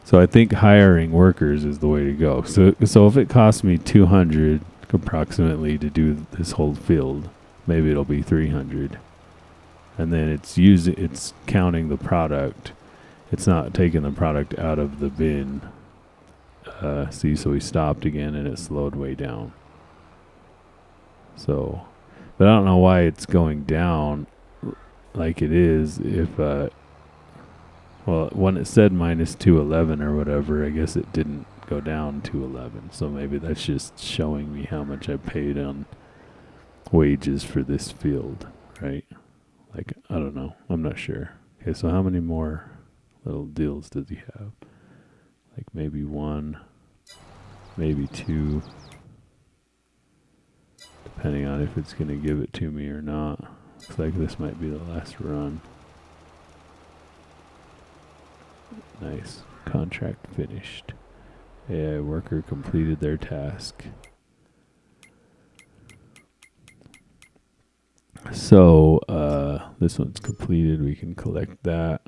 So I think hiring workers is the way to go. So if it costs me 200 approximately to do this whole field, maybe it'll be 300. And then it's counting the product. It's not taking the product out of the bin. So we stopped again and it slowed way down. So, but I don't know why it's going down like it is. When it said minus 211 or whatever, I guess it didn't go down 211. So maybe that's just showing me how much I paid on wages for this field, right? Like, I don't know. I'm not sure. Okay, so how many more little deals does he have? Like maybe one, maybe two, depending on if it's going to give it to me or not. Looks like this might be the last run. Nice. Contract finished. AI worker completed their task. So this one's completed. We can collect that.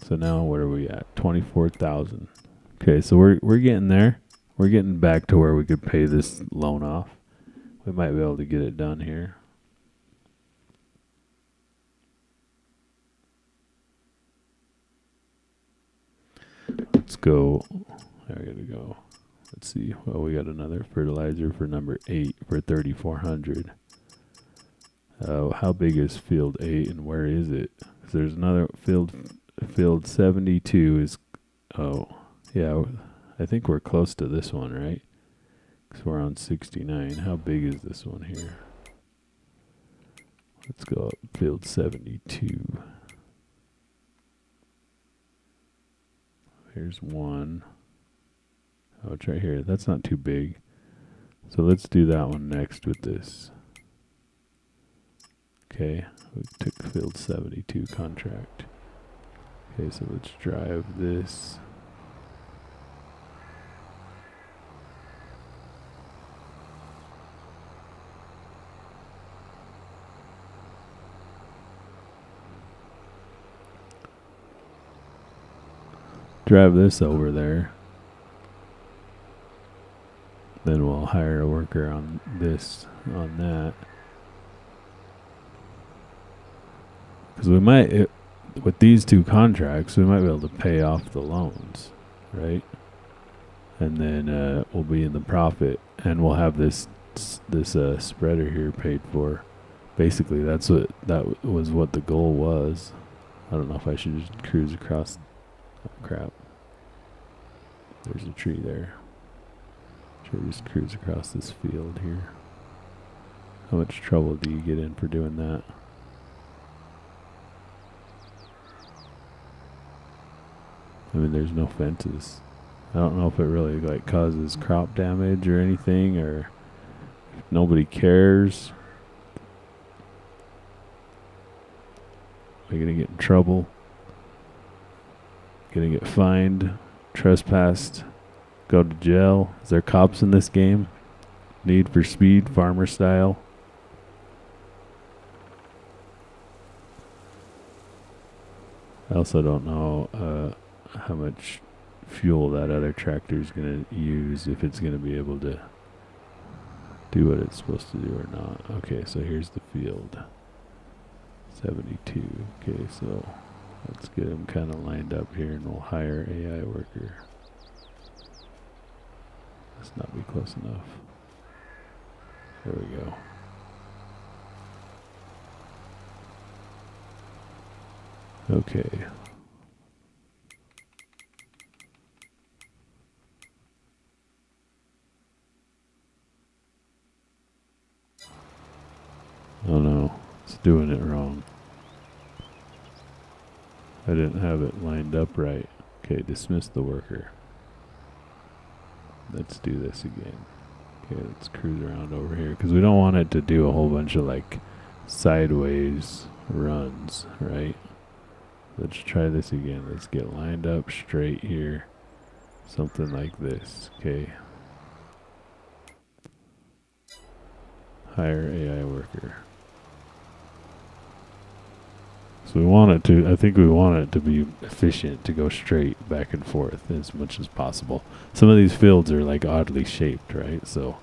So now what are we at? 24,000. Okay, so we're getting there. We're getting back to where we could pay this loan off. We might be able to get it done here. Let's go. There we gotta go. Let's see. Well, we got another fertilizer for number 8 for 3,400. How big is field 8 and where is it? 'Cause there's another field 72 is, I think we're close to this one, right? Because we're on 69. How big is this one here? Let's go up field 72. Here's one. Oh, it's right here. That's not too big. So let's do that one next with this. Okay, we took field 72 contract. Okay, so let's drive this. Drive this over there. Then we'll hire a worker on this, on that. Because we might, with these two contracts, we might be able to pay off the loans, right? And then we'll be in the profit, and we'll have this spreader here paid for. Basically, that was what the goal was. I don't know if I should just cruise across. Oh, crap. There's a tree there. Should I just cruise across this field here? How much trouble do you get in for doing that? I mean, there's no fences. I don't know if it really like causes crop damage or anything, or if nobody cares. Are we gonna get in trouble? Gonna get fined, trespassed, go to jail? Is there cops in this game? Need for Speed, farmer style. I also don't know how much fuel that other tractor is going to use, if it's going to be able to do what it's supposed to do or not. Okay, so here's the field. 72. Okay, so let's get them kind of lined up here and we'll hire AI worker. Let's not be close enough. There we go. Okay. Oh no, it's doing it wrong. I didn't have it lined up right. Okay, dismiss the worker. Let's do this again. Okay, let's cruise around over here because we don't want it to do a whole bunch of like sideways runs, right? Let's try this again. Let's get lined up straight here. Something like this. Okay. Hire AI worker. So we want it to, I think we want it to be efficient, to go straight back and forth as much as possible. Some of these fields are like oddly shaped, right? So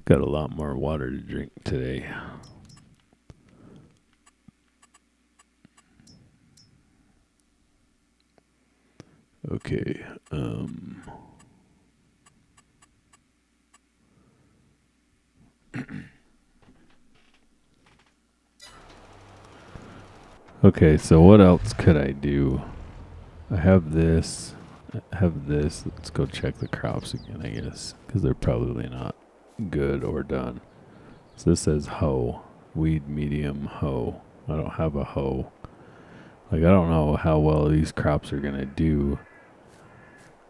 got a lot more water to drink today. Okay. Okay, so what else could I do? I have this. I have this. Let's go check the crops again, I guess, because they're probably not good or done. So this says hoe, weed medium hoe. I don't have a hoe. Like, I don't know how well these crops are gonna do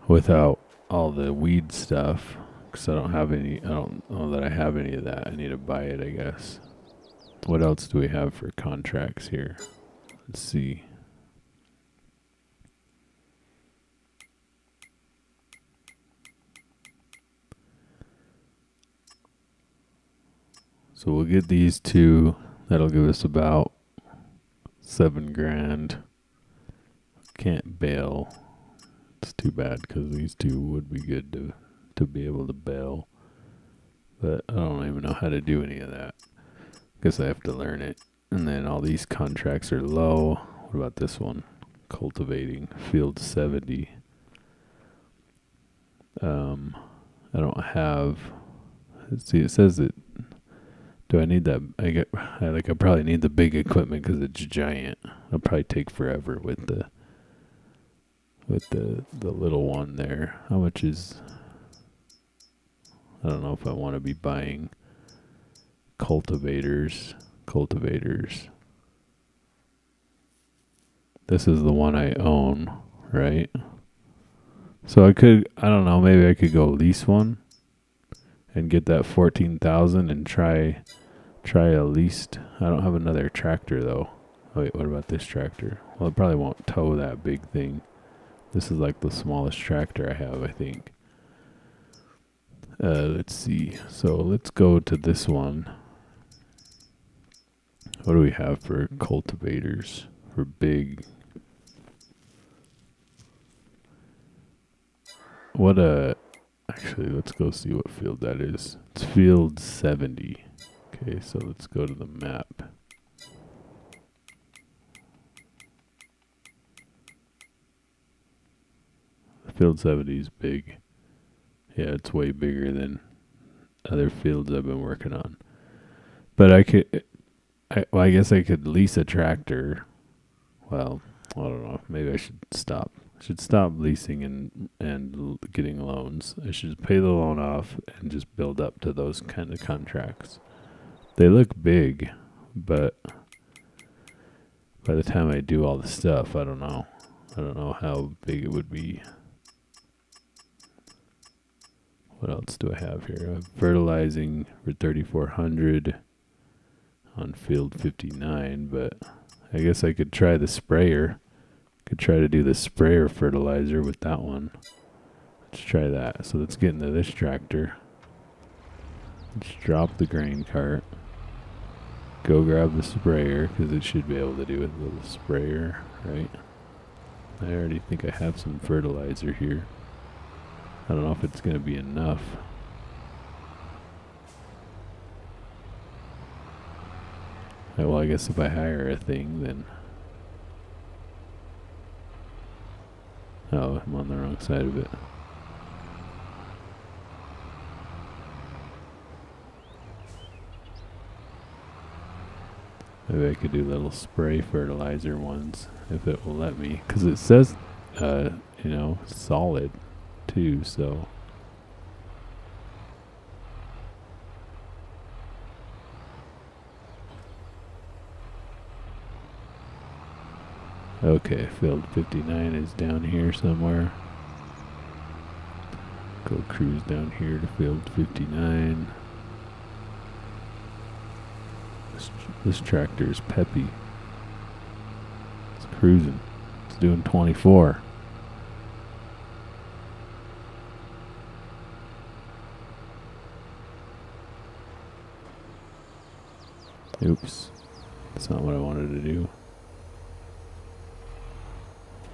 without all the weed stuff, because I don't have any. I don't know that I have any of that. I need to buy it, I guess. What else do we have for contracts here? Let's see. So we'll get these two. That'll give us about $7,000. Can't bail. It's too bad because these two would be good to be able to bail. But I don't even know how to do any of that. Guess I have to learn it. And then all these contracts are low. What about this one? Cultivating field 70. I don't have. Let's see. It says that. Do I need that? I probably need the big equipment because it's giant. It'll probably take forever with the little one there. How much is? I don't know if I want to be buying cultivators. This is the one I own, right? So I don't know, maybe I could go lease one and get that 14,000 and try a leased. I don't have another tractor though. Wait, what about this tractor? Well, it probably won't tow that big thing. This is like the smallest tractor I have, I think. Let's see. So let's go to this one. What do we have for cultivators? For big. Actually, let's go see what field that is. It's field 70. Okay, so let's go to the map. Field 70 is big. Yeah, it's way bigger than other fields I've been working on. But I guess I could lease a tractor. Well, I don't know. Maybe I should stop. I should stop leasing and getting loans. I should pay the loan off and just build up to those kind of contracts. They look big, but by the time I do all the stuff, I don't know. I don't know how big it would be. What else do I have here? I have fertilizing for 3,400 on field 59, but I guess I could try the sprayer. Could try to do the sprayer fertilizer with that one. Let's try that. So let's get into this tractor. Let's drop the grain cart. Go grab the sprayer, because it should be able to do it with the sprayer, right? I already think I have some fertilizer here. I don't know if it's going to be enough. Well, I guess if I hire a thing, then... Oh, I'm on the wrong side of it. Maybe I could do little spray fertilizer ones, if it will let me. Because it says, solid, too, so... Okay, field 59 is down here somewhere. Go cruise down here to field 59. This tractor is peppy. It's cruising. It's doing 24. Oops. That's not what I wanted to do.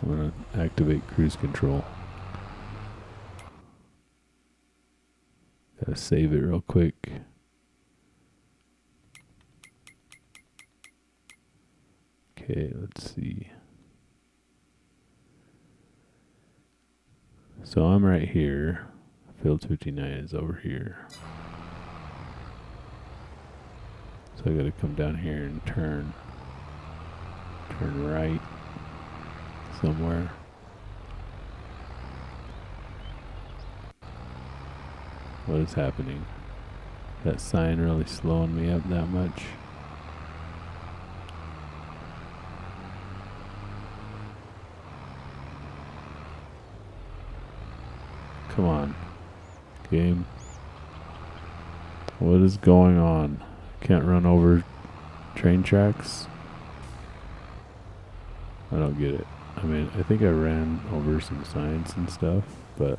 I'm going to activate cruise control. Gotta save it real quick. Okay, let's see. So I'm right here. Field 59 is over here. So I gotta come down here and turn right somewhere. What is happening? That sign really slowing me up that much? Come on, game. What is going on? Can't run over train tracks? I don't get it. I mean, I think I ran over some signs and stuff, but...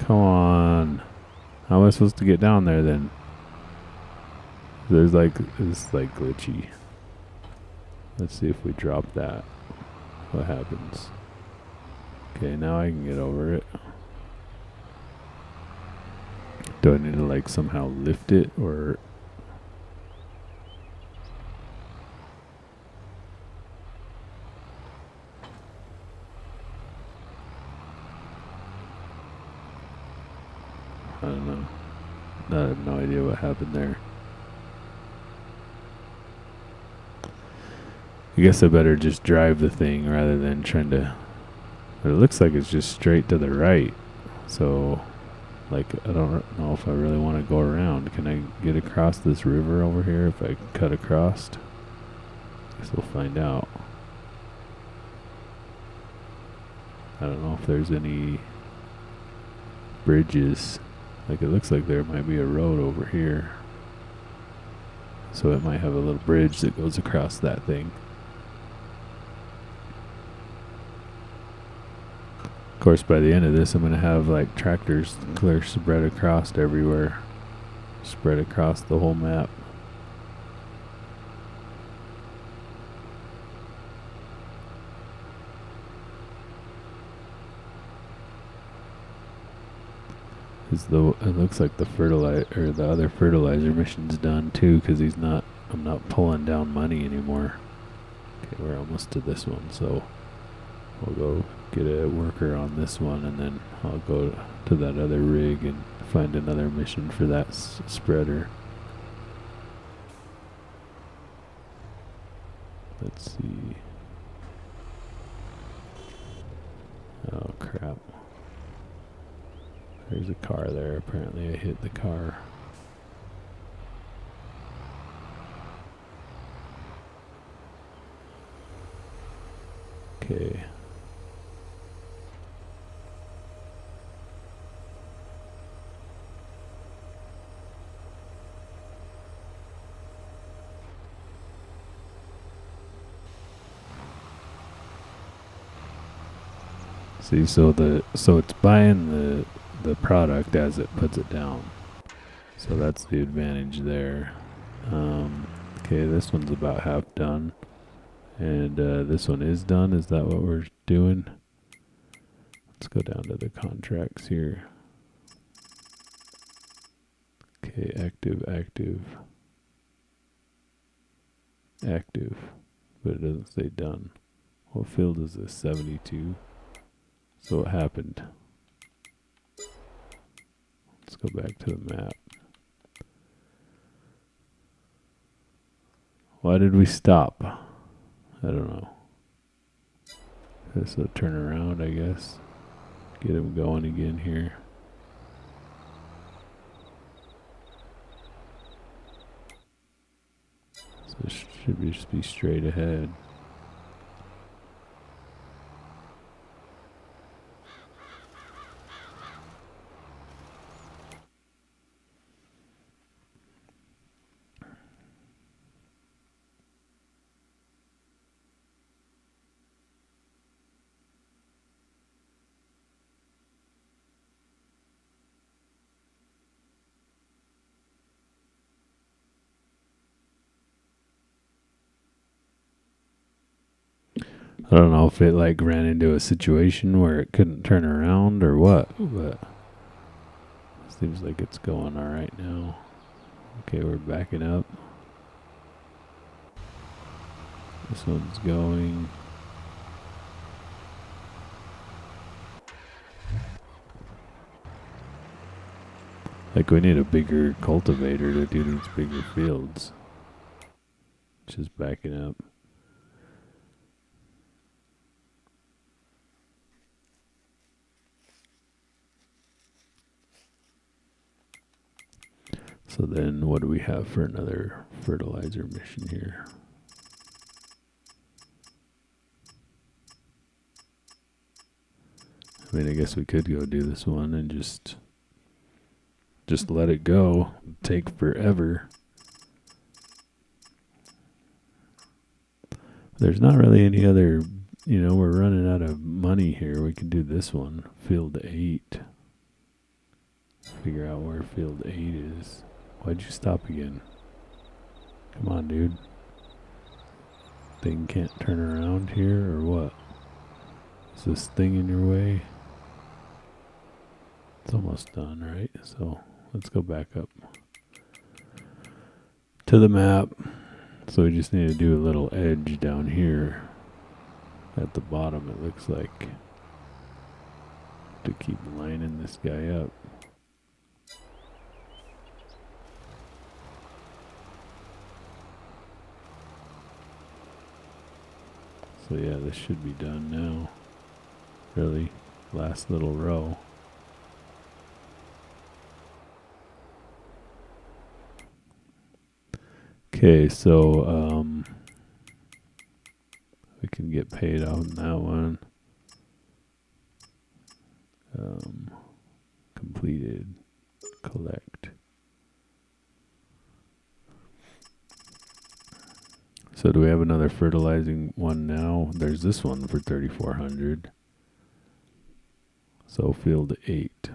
Come on. How am I supposed to get down there then? It's like glitchy. Let's see if we drop that. What happens? Okay, now I can get over it. Do I need to like somehow lift it or... I don't know. I have no idea what happened there. I guess I better just drive the thing rather than trying to... But it looks like it's just straight to the right. So Like, I don't know if I really want to go around. Can I get across this river over here if I cut across? Guess we'll find out. I don't know if there's any bridges. Like, it looks like there might be a road over here. So it might have a little bridge that goes across that thing. Of course, by the end of this, I'm going to have like tractors clear spread across everywhere. Spread across the whole map. It looks like the other fertilizer mission's done too, because I'm not pulling down money anymore. Okay, we're almost to this one, so we'll go get a worker on this one, and then I'll go to that other rig and find another mission for that spreader. Let's see. Oh crap. There's a car there. Apparently I hit the car. Okay. See, so it's buying the product as it puts it down. So that's the advantage there. Okay, this one's about half done. And this one is done. Is that what we're doing? Let's go down to the contracts here. Okay, active. But it doesn't say done. What field is this? 72. So what happened? Let's go back to the map. Why did we stop? I don't know. This will turn around, I guess. Get him going again here. So this should just be straight ahead. I don't know if it like ran into a situation where it couldn't turn around or what, but seems like it's going all right now. Okay, we're backing up. This one's going. Like, we need a bigger cultivator to do these bigger fields. Just backing up. So then what do we have for another fertilizer mission here? I mean, I guess we could go do this one and just let it go. Take forever. There's not really any other, we're running out of money here. We can do this one, field 8. Figure out where field 8 is. Why'd you stop again? Come on, dude. Thing can't turn around here, or what? Is this thing in your way? It's almost done, right? So let's go back up to the map. So we just need to do a little edge down here at the bottom, it looks like, to keep lining this guy up. So yeah, this should be done now. Really, last little row. Okay, so we can get paid on that one. Completed. Collect. So do we have another fertilizing one now? There's this one for 3,400. So field 8.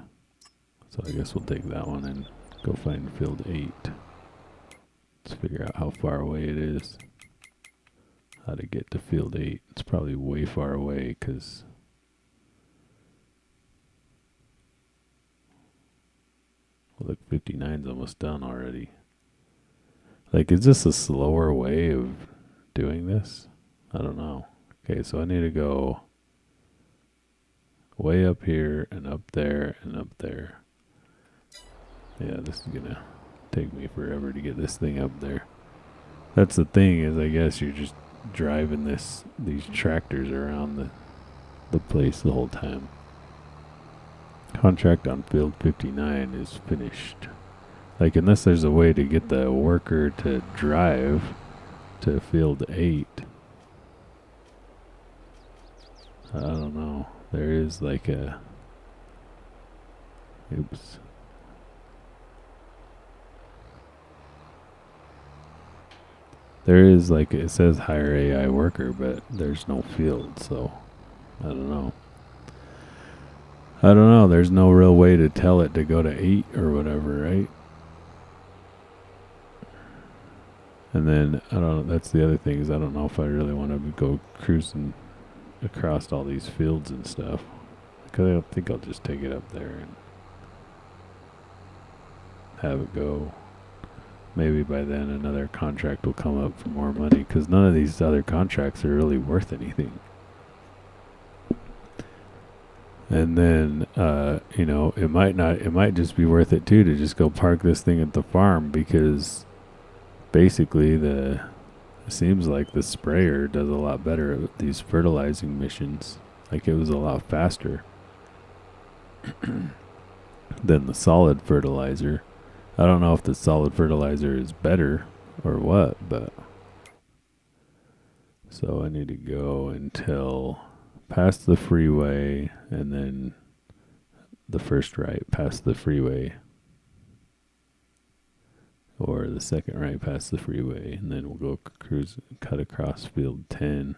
So I guess we'll take that one and go find field 8. Let's figure out how far away it is. How to get to field 8. It's probably way far away because well, look, 59's almost done already. Like, is this a slower way of doing this? I don't know. Okay, so I need to go way up here and up there and up there. Yeah, this is gonna take me forever to get this thing up there. That's the thing, is I guess you're just driving these tractors around the place the whole time. Contract on field 59 is finished. Like, unless there's a way to get the worker to drive to field 8. I don't know. There is like a... Oops. There is like, it says hire AI worker, but there's no field, so I don't know. I don't know. There's no real way to tell it to go to 8 or whatever, right? And then, I don't know, that's the other thing, is I don't know if I really want to go cruising across all these fields and stuff. Because I think I'll just take it up there and have it go. Maybe by then another contract will come up for more money, because none of these other contracts are really worth anything. And then, you know, it might just be worth it too to just go park this thing at the farm, because basically it seems like the sprayer does a lot better at these fertilizing missions. Like, it was a lot faster than the solid fertilizer. I don't know if the solid fertilizer is better or what, but so I need to go until past the freeway, and then the first right past the freeway, or the second right past the freeway, and then we'll go cut across field 10.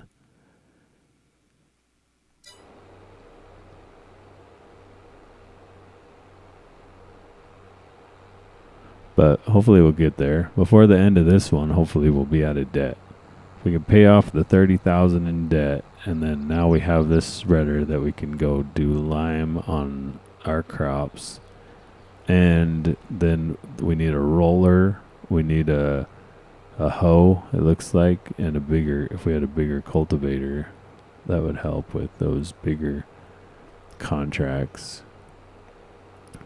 But hopefully we'll get there before the end of this one. Hopefully we'll be out of debt. If we can pay off the 30,000 in debt, and then now we have this spreader that we can go do lime on our crops. And then we need a roller, we need a hoe, it looks like, and if we had a bigger cultivator, that would help with those bigger contracts.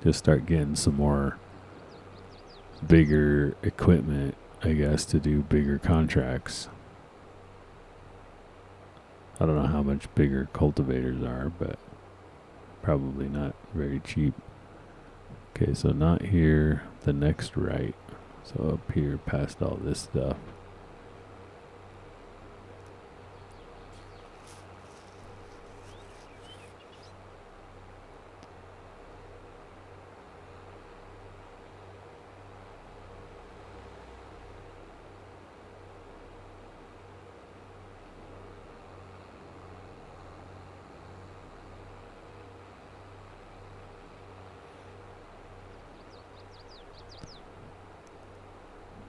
Just start getting some more bigger equipment, I guess, to do bigger contracts. I don't know how much bigger cultivators are, but probably not very cheap. Okay, so not here, the next right. So up here past all this stuff.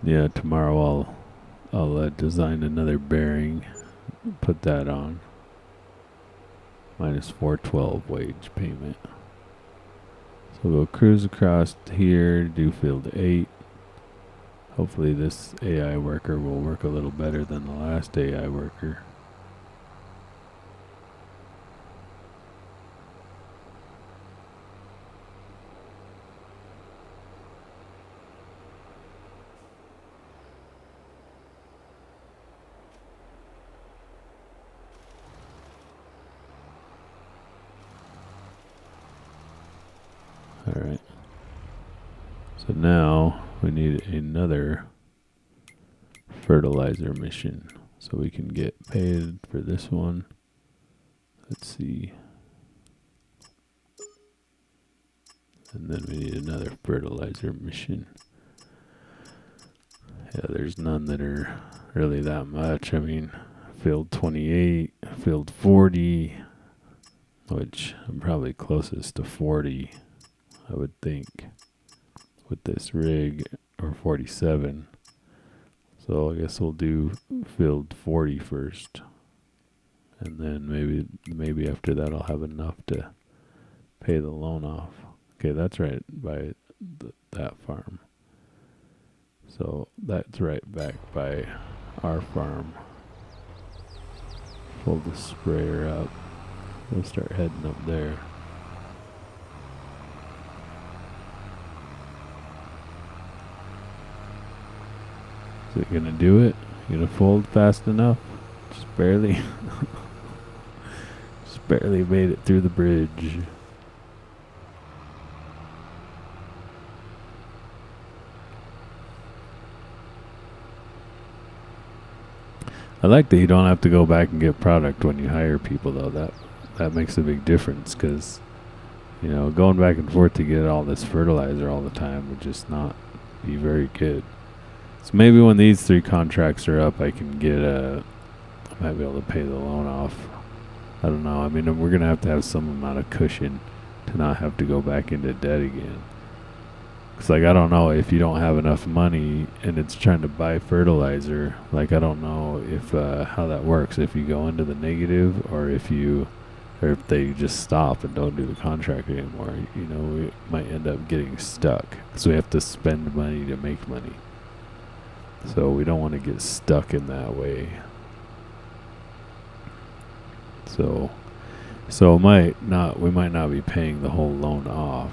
Yeah, tomorrow I'll design another bearing, put that on. Minus 412 wage payment. So we'll cruise across here, do field 8. Hopefully this AI worker will work a little better than the last AI worker. Alright. So now we need another fertilizer mission so we can get paid for this one. Let's see. And then we need another fertilizer mission. Yeah, there's none that are really that much. I mean, field 28, field 40, which I'm probably closest to 40, I would think, with this rig, or 47. So I guess we'll do field 40 first. And then maybe after that I'll have enough to pay the loan off. Okay, that's right by that farm. So that's right back by our farm. Pull the sprayer up. We'll start heading up there. Is it gonna do it? Gonna fold fast enough? Just barely. Just barely made it through the bridge. I like that you don't have to go back and get product when you hire people, though. That makes a big difference, because, you know, going back and forth to get all this fertilizer all the time would just not be very good. So maybe when these 3 contracts are up, I can get I might be able to pay the loan off. I don't know. I mean, we're gonna have to have some amount of cushion to not have to go back into debt again. Cause like, I don't know if you don't have enough money and it's trying to buy fertilizer. Like, I don't know if how that works. If you go into the negative, or if they just stop and don't do the contract anymore. You know, we might end up getting stuck. So we have to spend money to make money. So we don't want to get stuck in that way. So we might not be paying the whole loan off.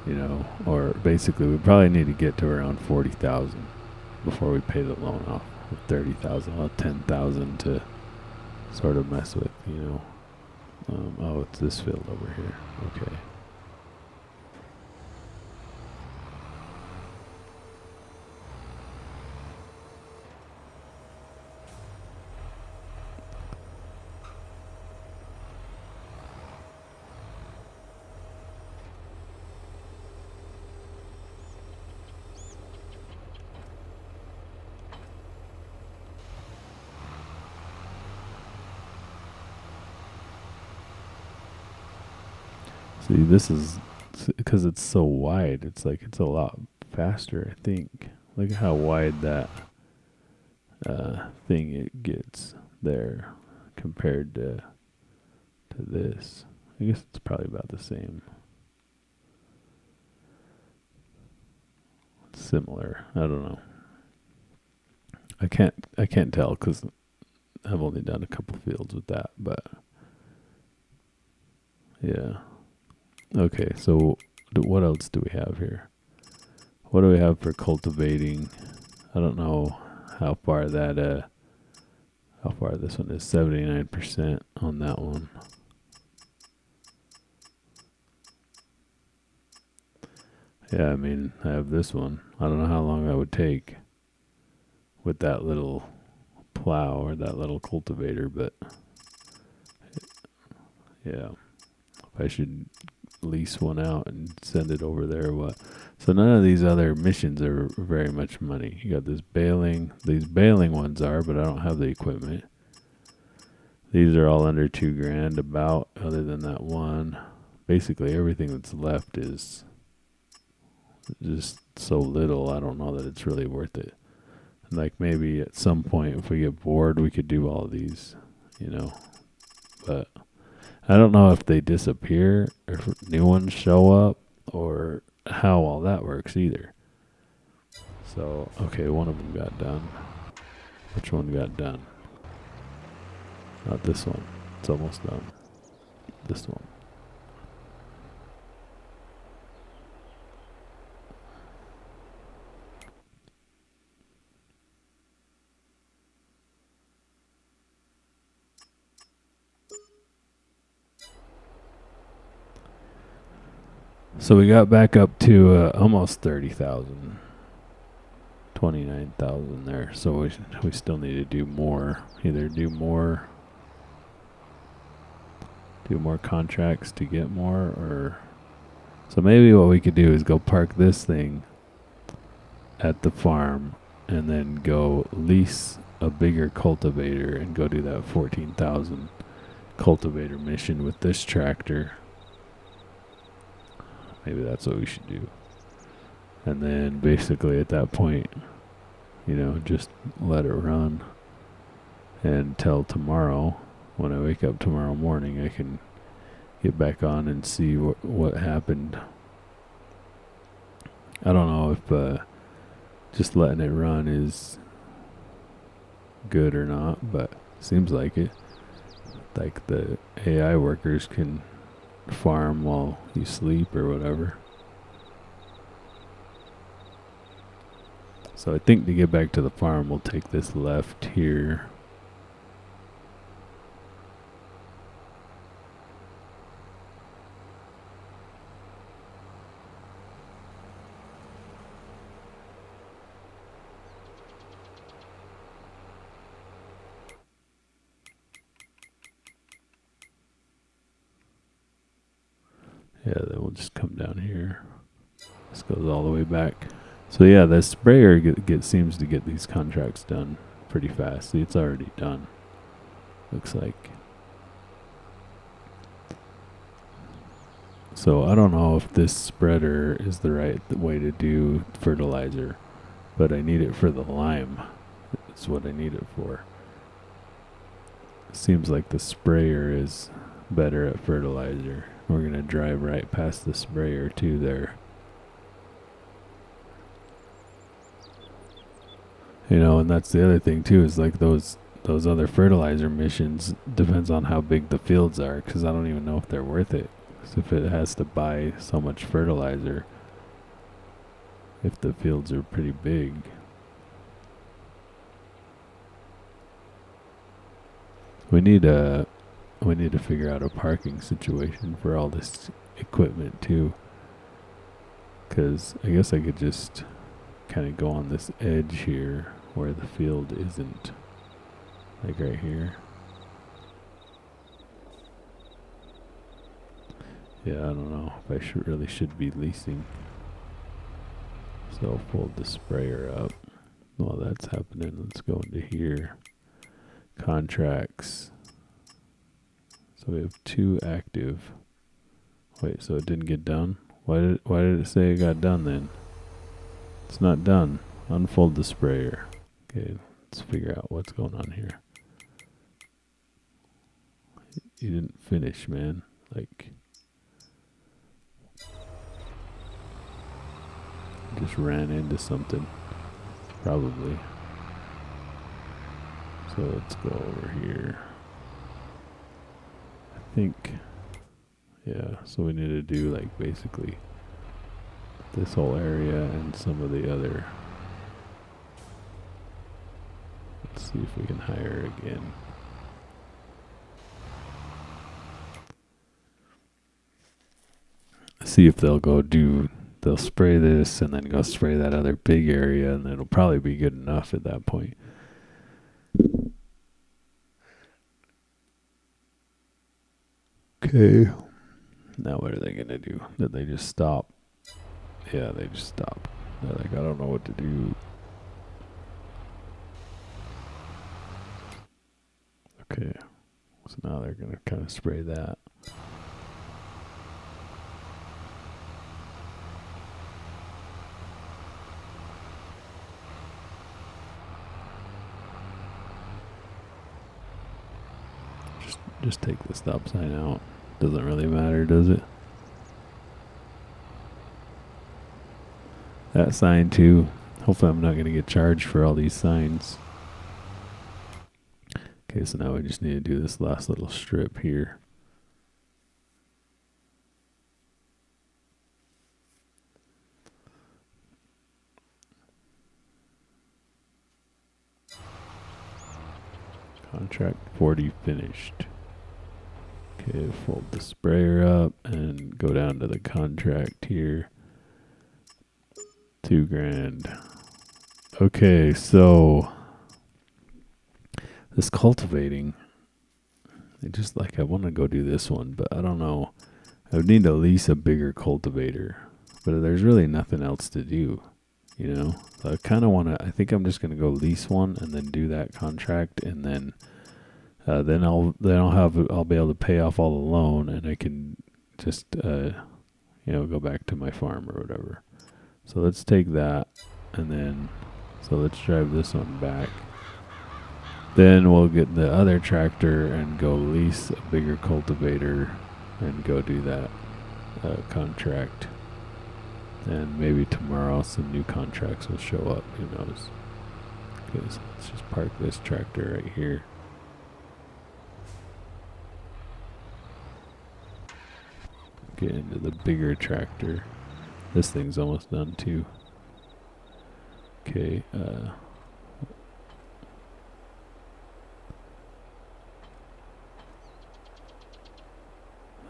You know, or basically we probably need to get to around 40,000 before we pay the loan off. 30,000, well, 10,000 to sort of mess with, you know. Oh, it's this field over here. Okay. See, this is because it's so wide. It's like it's a lot faster, I think. Look at how wide that thing it gets there compared to this. I guess it's probably about the same. Similar. I don't know. I can't tell because I've only done a couple fields with that, but yeah. Okay, so what else do we have here? What do we have for cultivating? I don't know how far this one is. 79% on that one. Yeah, I mean, I have this one. I don't know how long that would take with that little plow or that little cultivator, but yeah, if I should lease one out and send it over there or what. So none of these other missions are very much money. You got this baling. These baling ones are, but I don't have the equipment. These are all under $2,000 about, other than that one. Basically everything that's left is just so little. I don't know that it's really worth it. Like, maybe at some point if we get bored we could do all of these, you know. But I don't know if they disappear or if new ones show up or how all that works either. So, okay, one of them got done. Which one got done? Not this one. It's almost done. This one. So we got back up to almost 30,000. 29,000 there. So we still need to do more. Either do more contracts to get more, or so maybe what we could do is go park this thing at the farm and then go lease a bigger cultivator and go do that 14,000 cultivator mission with this tractor. Maybe that's what we should do. And then basically at that point, just let it run until tomorrow. When I wake up tomorrow morning, I can get back on and see what happened. I don't know if just letting it run is good or not, but seems like it. Like the AI workers can farm while you sleep or whatever. So I think to get back to the farm, we'll take this left here. Yeah, then we'll just come down here. This goes all the way back. So yeah, the sprayer seems to get these contracts done pretty fast. See, it's already done. Looks like. So I don't know if this spreader is the right way to do fertilizer, but I need it for the lime. That's what I need it for. Seems like the sprayer is better at fertilizer. We're going to drive right past the sprayer too there. And that's the other thing too, is like those other fertilizer missions depends on how big the fields are, because I don't even know if they're worth it. So if it has to buy so much fertilizer, if the fields are pretty big. We need to figure out a parking situation for all this equipment too, because I guess I could just kind of go on this edge here where the field isn't, like right here. Yeah, I don't know if I really should be leasing. So I'll fold the sprayer up. While that's happening, let's go into here. Contracts. So we have 2 active. Wait, so it didn't get done? Why did it say it got done then? It's not done. Unfold the sprayer. Okay, let's figure out what's going on here. You didn't finish, man. Like, just ran into something. Probably. So let's go over here. I think, yeah, so we need to do like basically this whole area and some of the other. Let's see if we can hire again. See if they'll spray this and then go spray that other big area, and it'll probably be good enough at that point. Okay. Now what are they going to do? Did they just stop? Yeah, they just stopped. They're like, I don't know what to do. Okay. So now they're going to kind of spray that. Just take the stop sign out. Doesn't really matter, does it? That sign too. Hopefully I'm not going to get charged for all these signs. Okay, so now we just need to do this last little strip here. Contract 40 finished. Okay, fold the sprayer up and go down to the contract here. $2,000. Okay, so this cultivating, I want to go do this one, but I don't know. I would need to lease a bigger cultivator, but there's really nothing else to do, you know? So I kind of want to, I think I'm just going to go lease one and then do that contract, and then I'll be able to pay off all the loan, and I can just, go back to my farm or whatever. So let's take that, and then, so let's drive this one back. Then we'll get the other tractor and go lease a bigger cultivator and go do that contract. And maybe tomorrow some new contracts will show up. Who knows? Okay, so let's just park this tractor right here. Get into the bigger tractor. This thing's almost done too. Okay,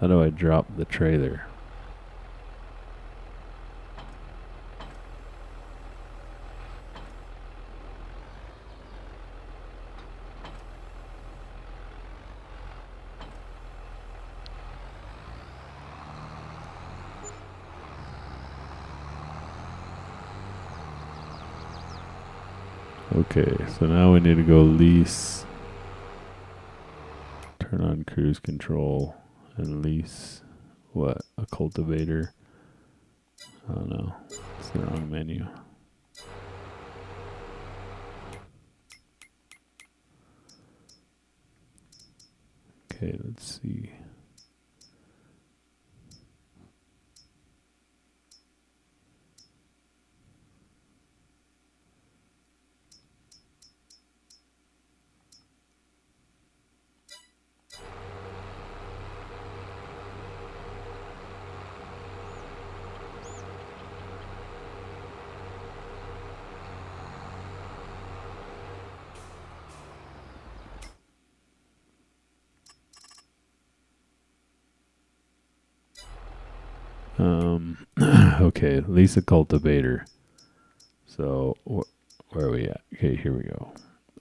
how do I drop the trailer? Okay, so now we need to go lease. Turn on cruise control and lease what? A cultivator. I don't know. It's the wrong menu. Okay, let's see. Okay, lease a cultivator. So, where are we at? Okay, here we go.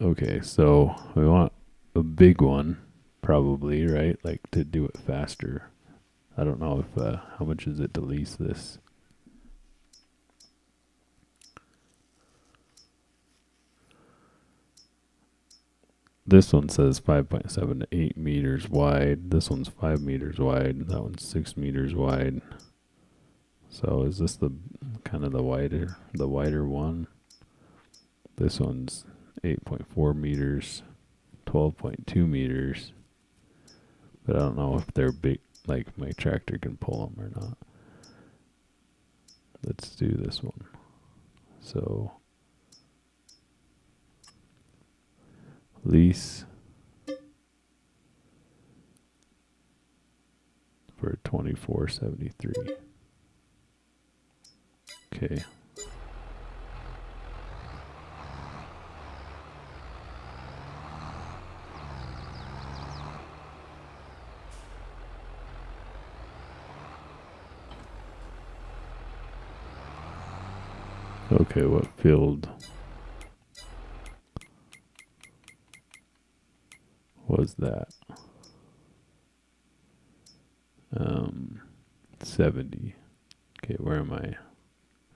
Okay, so we want a big one, probably, right? Like to do it faster. I don't know if, how much is it to lease this? This one says 5.7 to 8 meters wide. This one's 5 meters wide. That one's 6 meters wide. So is this the kind of the wider one? This one's 8.4 meters, 12.2 meters. But I don't know if they're big, like my tractor can pull them or not. Let's do this one. So lease for $24.73. Okay. Okay, what field was that? 70. Okay, where am I?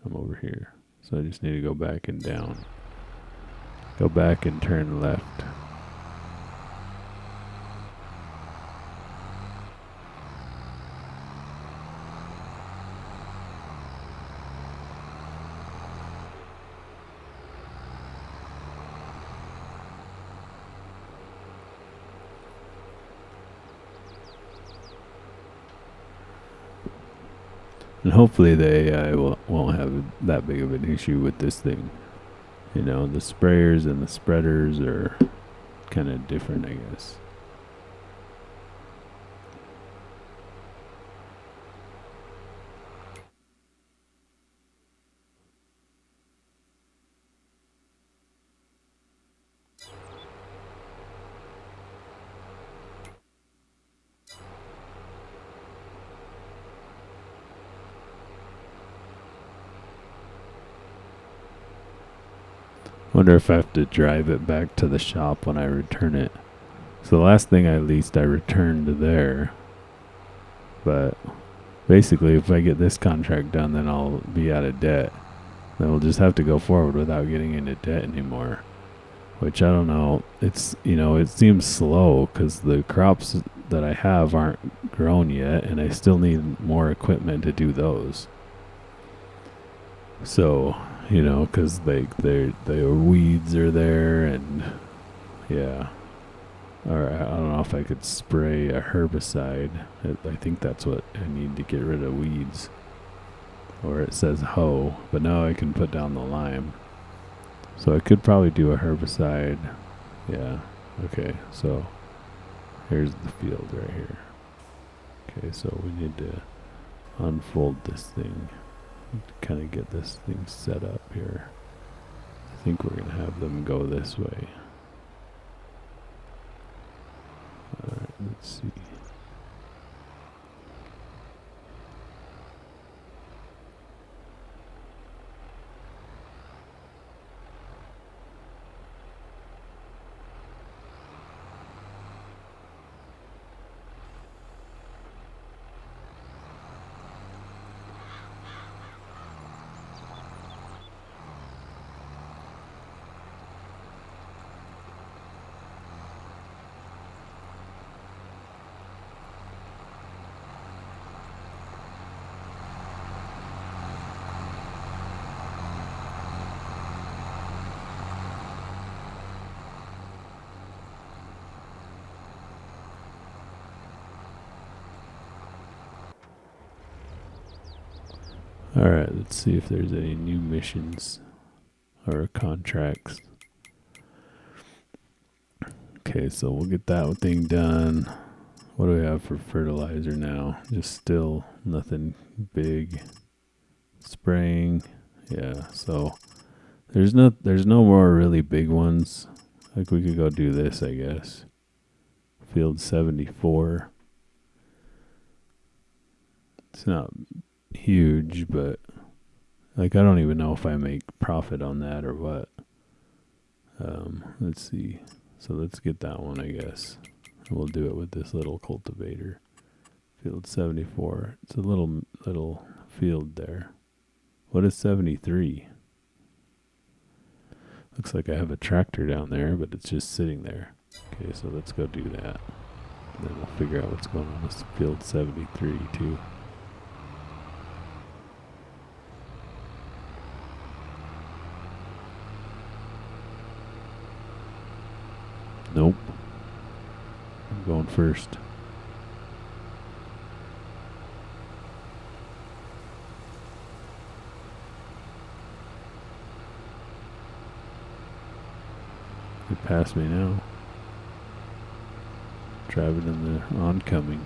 I'm over here. So I just need to go back and down. Go back and turn left. And hopefully the AI won't have that big of an issue with this thing. You know, the sprayers and the spreaders are kind of different, I guess. Wonder if I have to drive it back to the shop when I return it. So the last thing I leased, I returned there. But basically, if I get this contract done, then I'll be out of debt. Then we'll just have to go forward without getting into debt anymore. Which I don't know. It's, it seems slow because the crops that I have aren't grown yet, and I still need more equipment to do those. So, because the weeds are there, and yeah. Or I don't know if I could spray a herbicide. I think that's what I need to get rid of weeds. Or it says hoe, but now I can put down the lime. So I could probably do a herbicide. Yeah. Okay, so here's the field right here. Okay, so we need to unfold this thing. Kind of get this thing set up here. I think we're going to have them go this way. Alright, let's see. Alright, let's see if there's any new missions or contracts. Okay, so we'll get that thing done. What do we have for fertilizer now? Just still nothing big. Spraying. Yeah, so there's no more really big ones. Like we could go do this, I guess. Field 74. It's not huge, but like I don't even know if I make profit on that or what. Let's see. So let's get that one, I guess. We'll do it with this little cultivator. Field 74. It's a little field there. What is 73? Looks like I have a tractor down there, but it's just sitting there. Okay, so let's go do that. And then we'll figure out what's going on with field 73 too. Nope. I'm going first. You passed me now. Driving in the oncoming.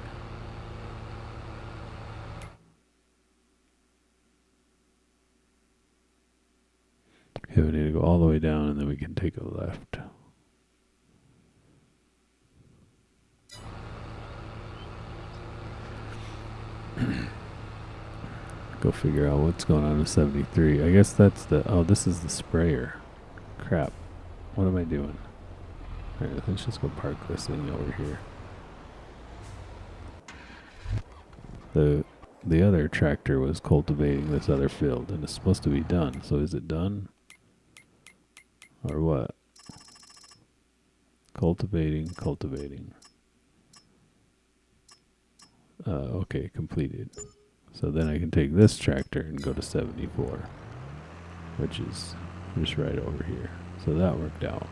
Okay, we need to go all the way down and then we can take a left. Go figure out what's going on with 73. I guess that's this is the sprayer. Crap. What am I doing? Alright, let's just go park this thing over here. The other tractor was cultivating this other field and it's supposed to be done. So is it done? Or what? Cultivating. Okay, completed. So then I can take this tractor and go to 74, which is just right over here. So that worked out.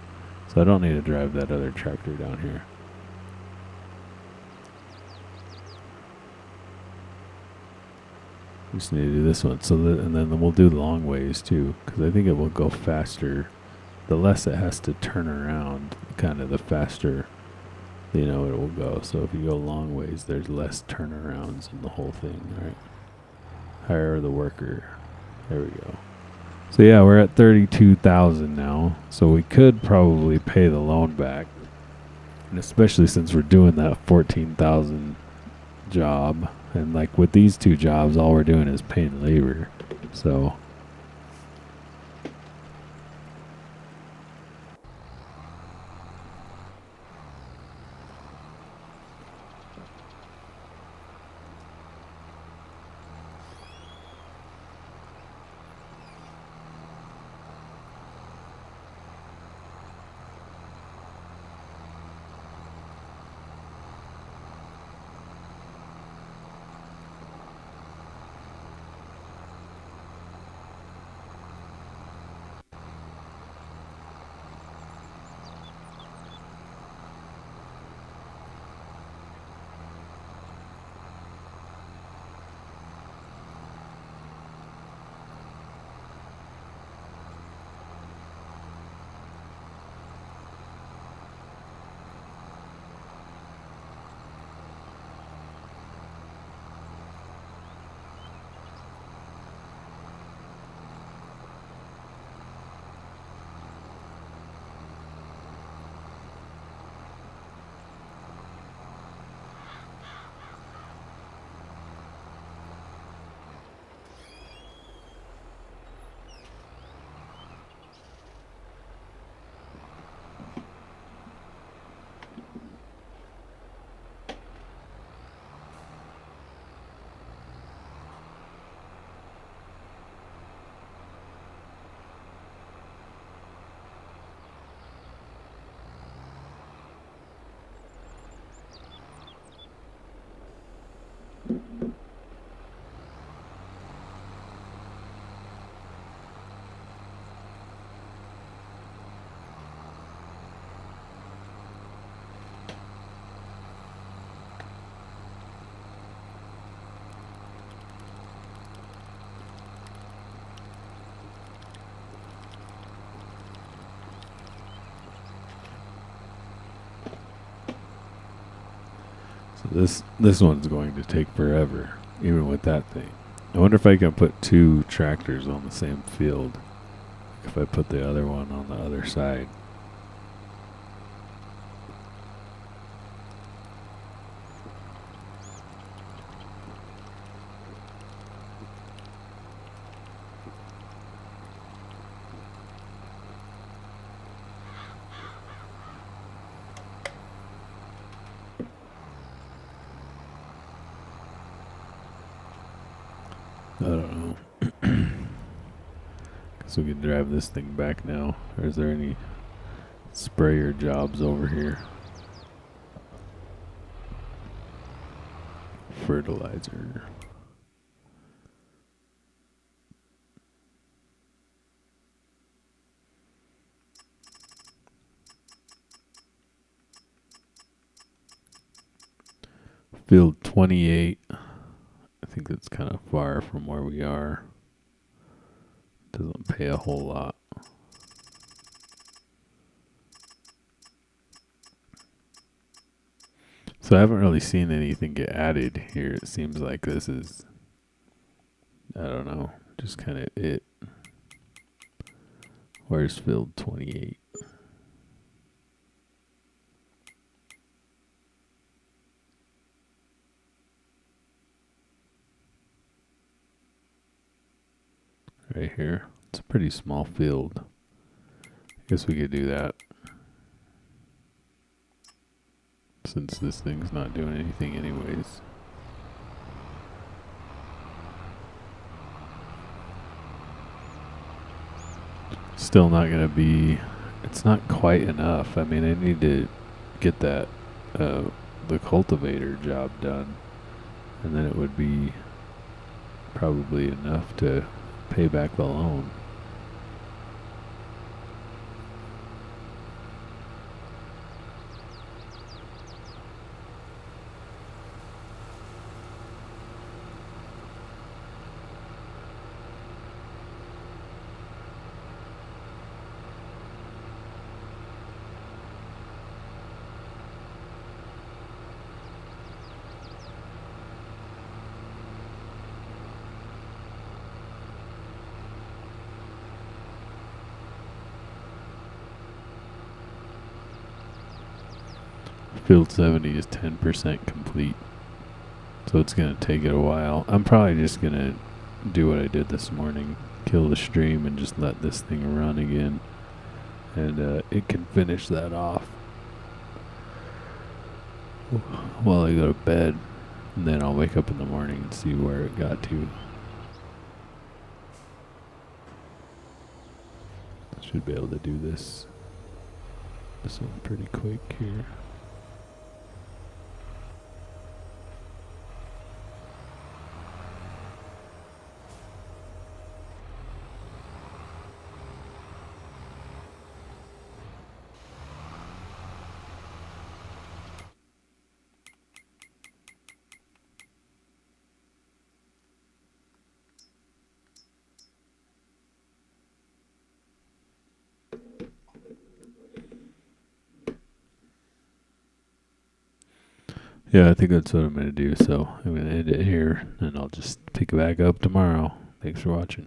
So I don't need to drive that other tractor down here. We just need to do this one. And then we'll do long ways too, because I think it will go faster. The less it has to turn around, kind of the faster, it will go. So if you go long ways, there's less turnarounds in the whole thing, right? Hire the worker. There we go. So yeah, we're at 32,000 now. So we could probably pay the loan back, and especially since we're doing that 14,000 job, and like with these two jobs, all we're doing is paying labor. So So this one's going to take forever, even with that thing. I wonder if I can put two tractors on the same field. If I put the other one on the other side. I don't know. Guess we can drive this thing back now. Or is there any sprayer jobs over here? Fertilizer. Field 28. I think that's kind of far from where we are. Doesn't pay a whole lot. So I haven't really seen anything get added here. It seems like this is, I don't know, just kind of it. Where's field 28? Right here. It's a pretty small field. I guess we could do that. Since this thing's not doing anything anyways. Still not gonna be, it's not quite enough. I mean, I need to get that, the cultivator job done. And then it would be probably enough to pay back the loan. Field 70 is 10% complete. So it's going to take it a while. I'm probably just going to do what I did this morning. Kill the stream and just let this thing run again. And it can finish that off while I go to bed. And then I'll wake up in the morning and see where it got to. Should be able to do this one pretty quick here. Yeah, I think that's what I'm going to do. So I'm going to end it here, and I'll just pick it back up tomorrow. Thanks for watching.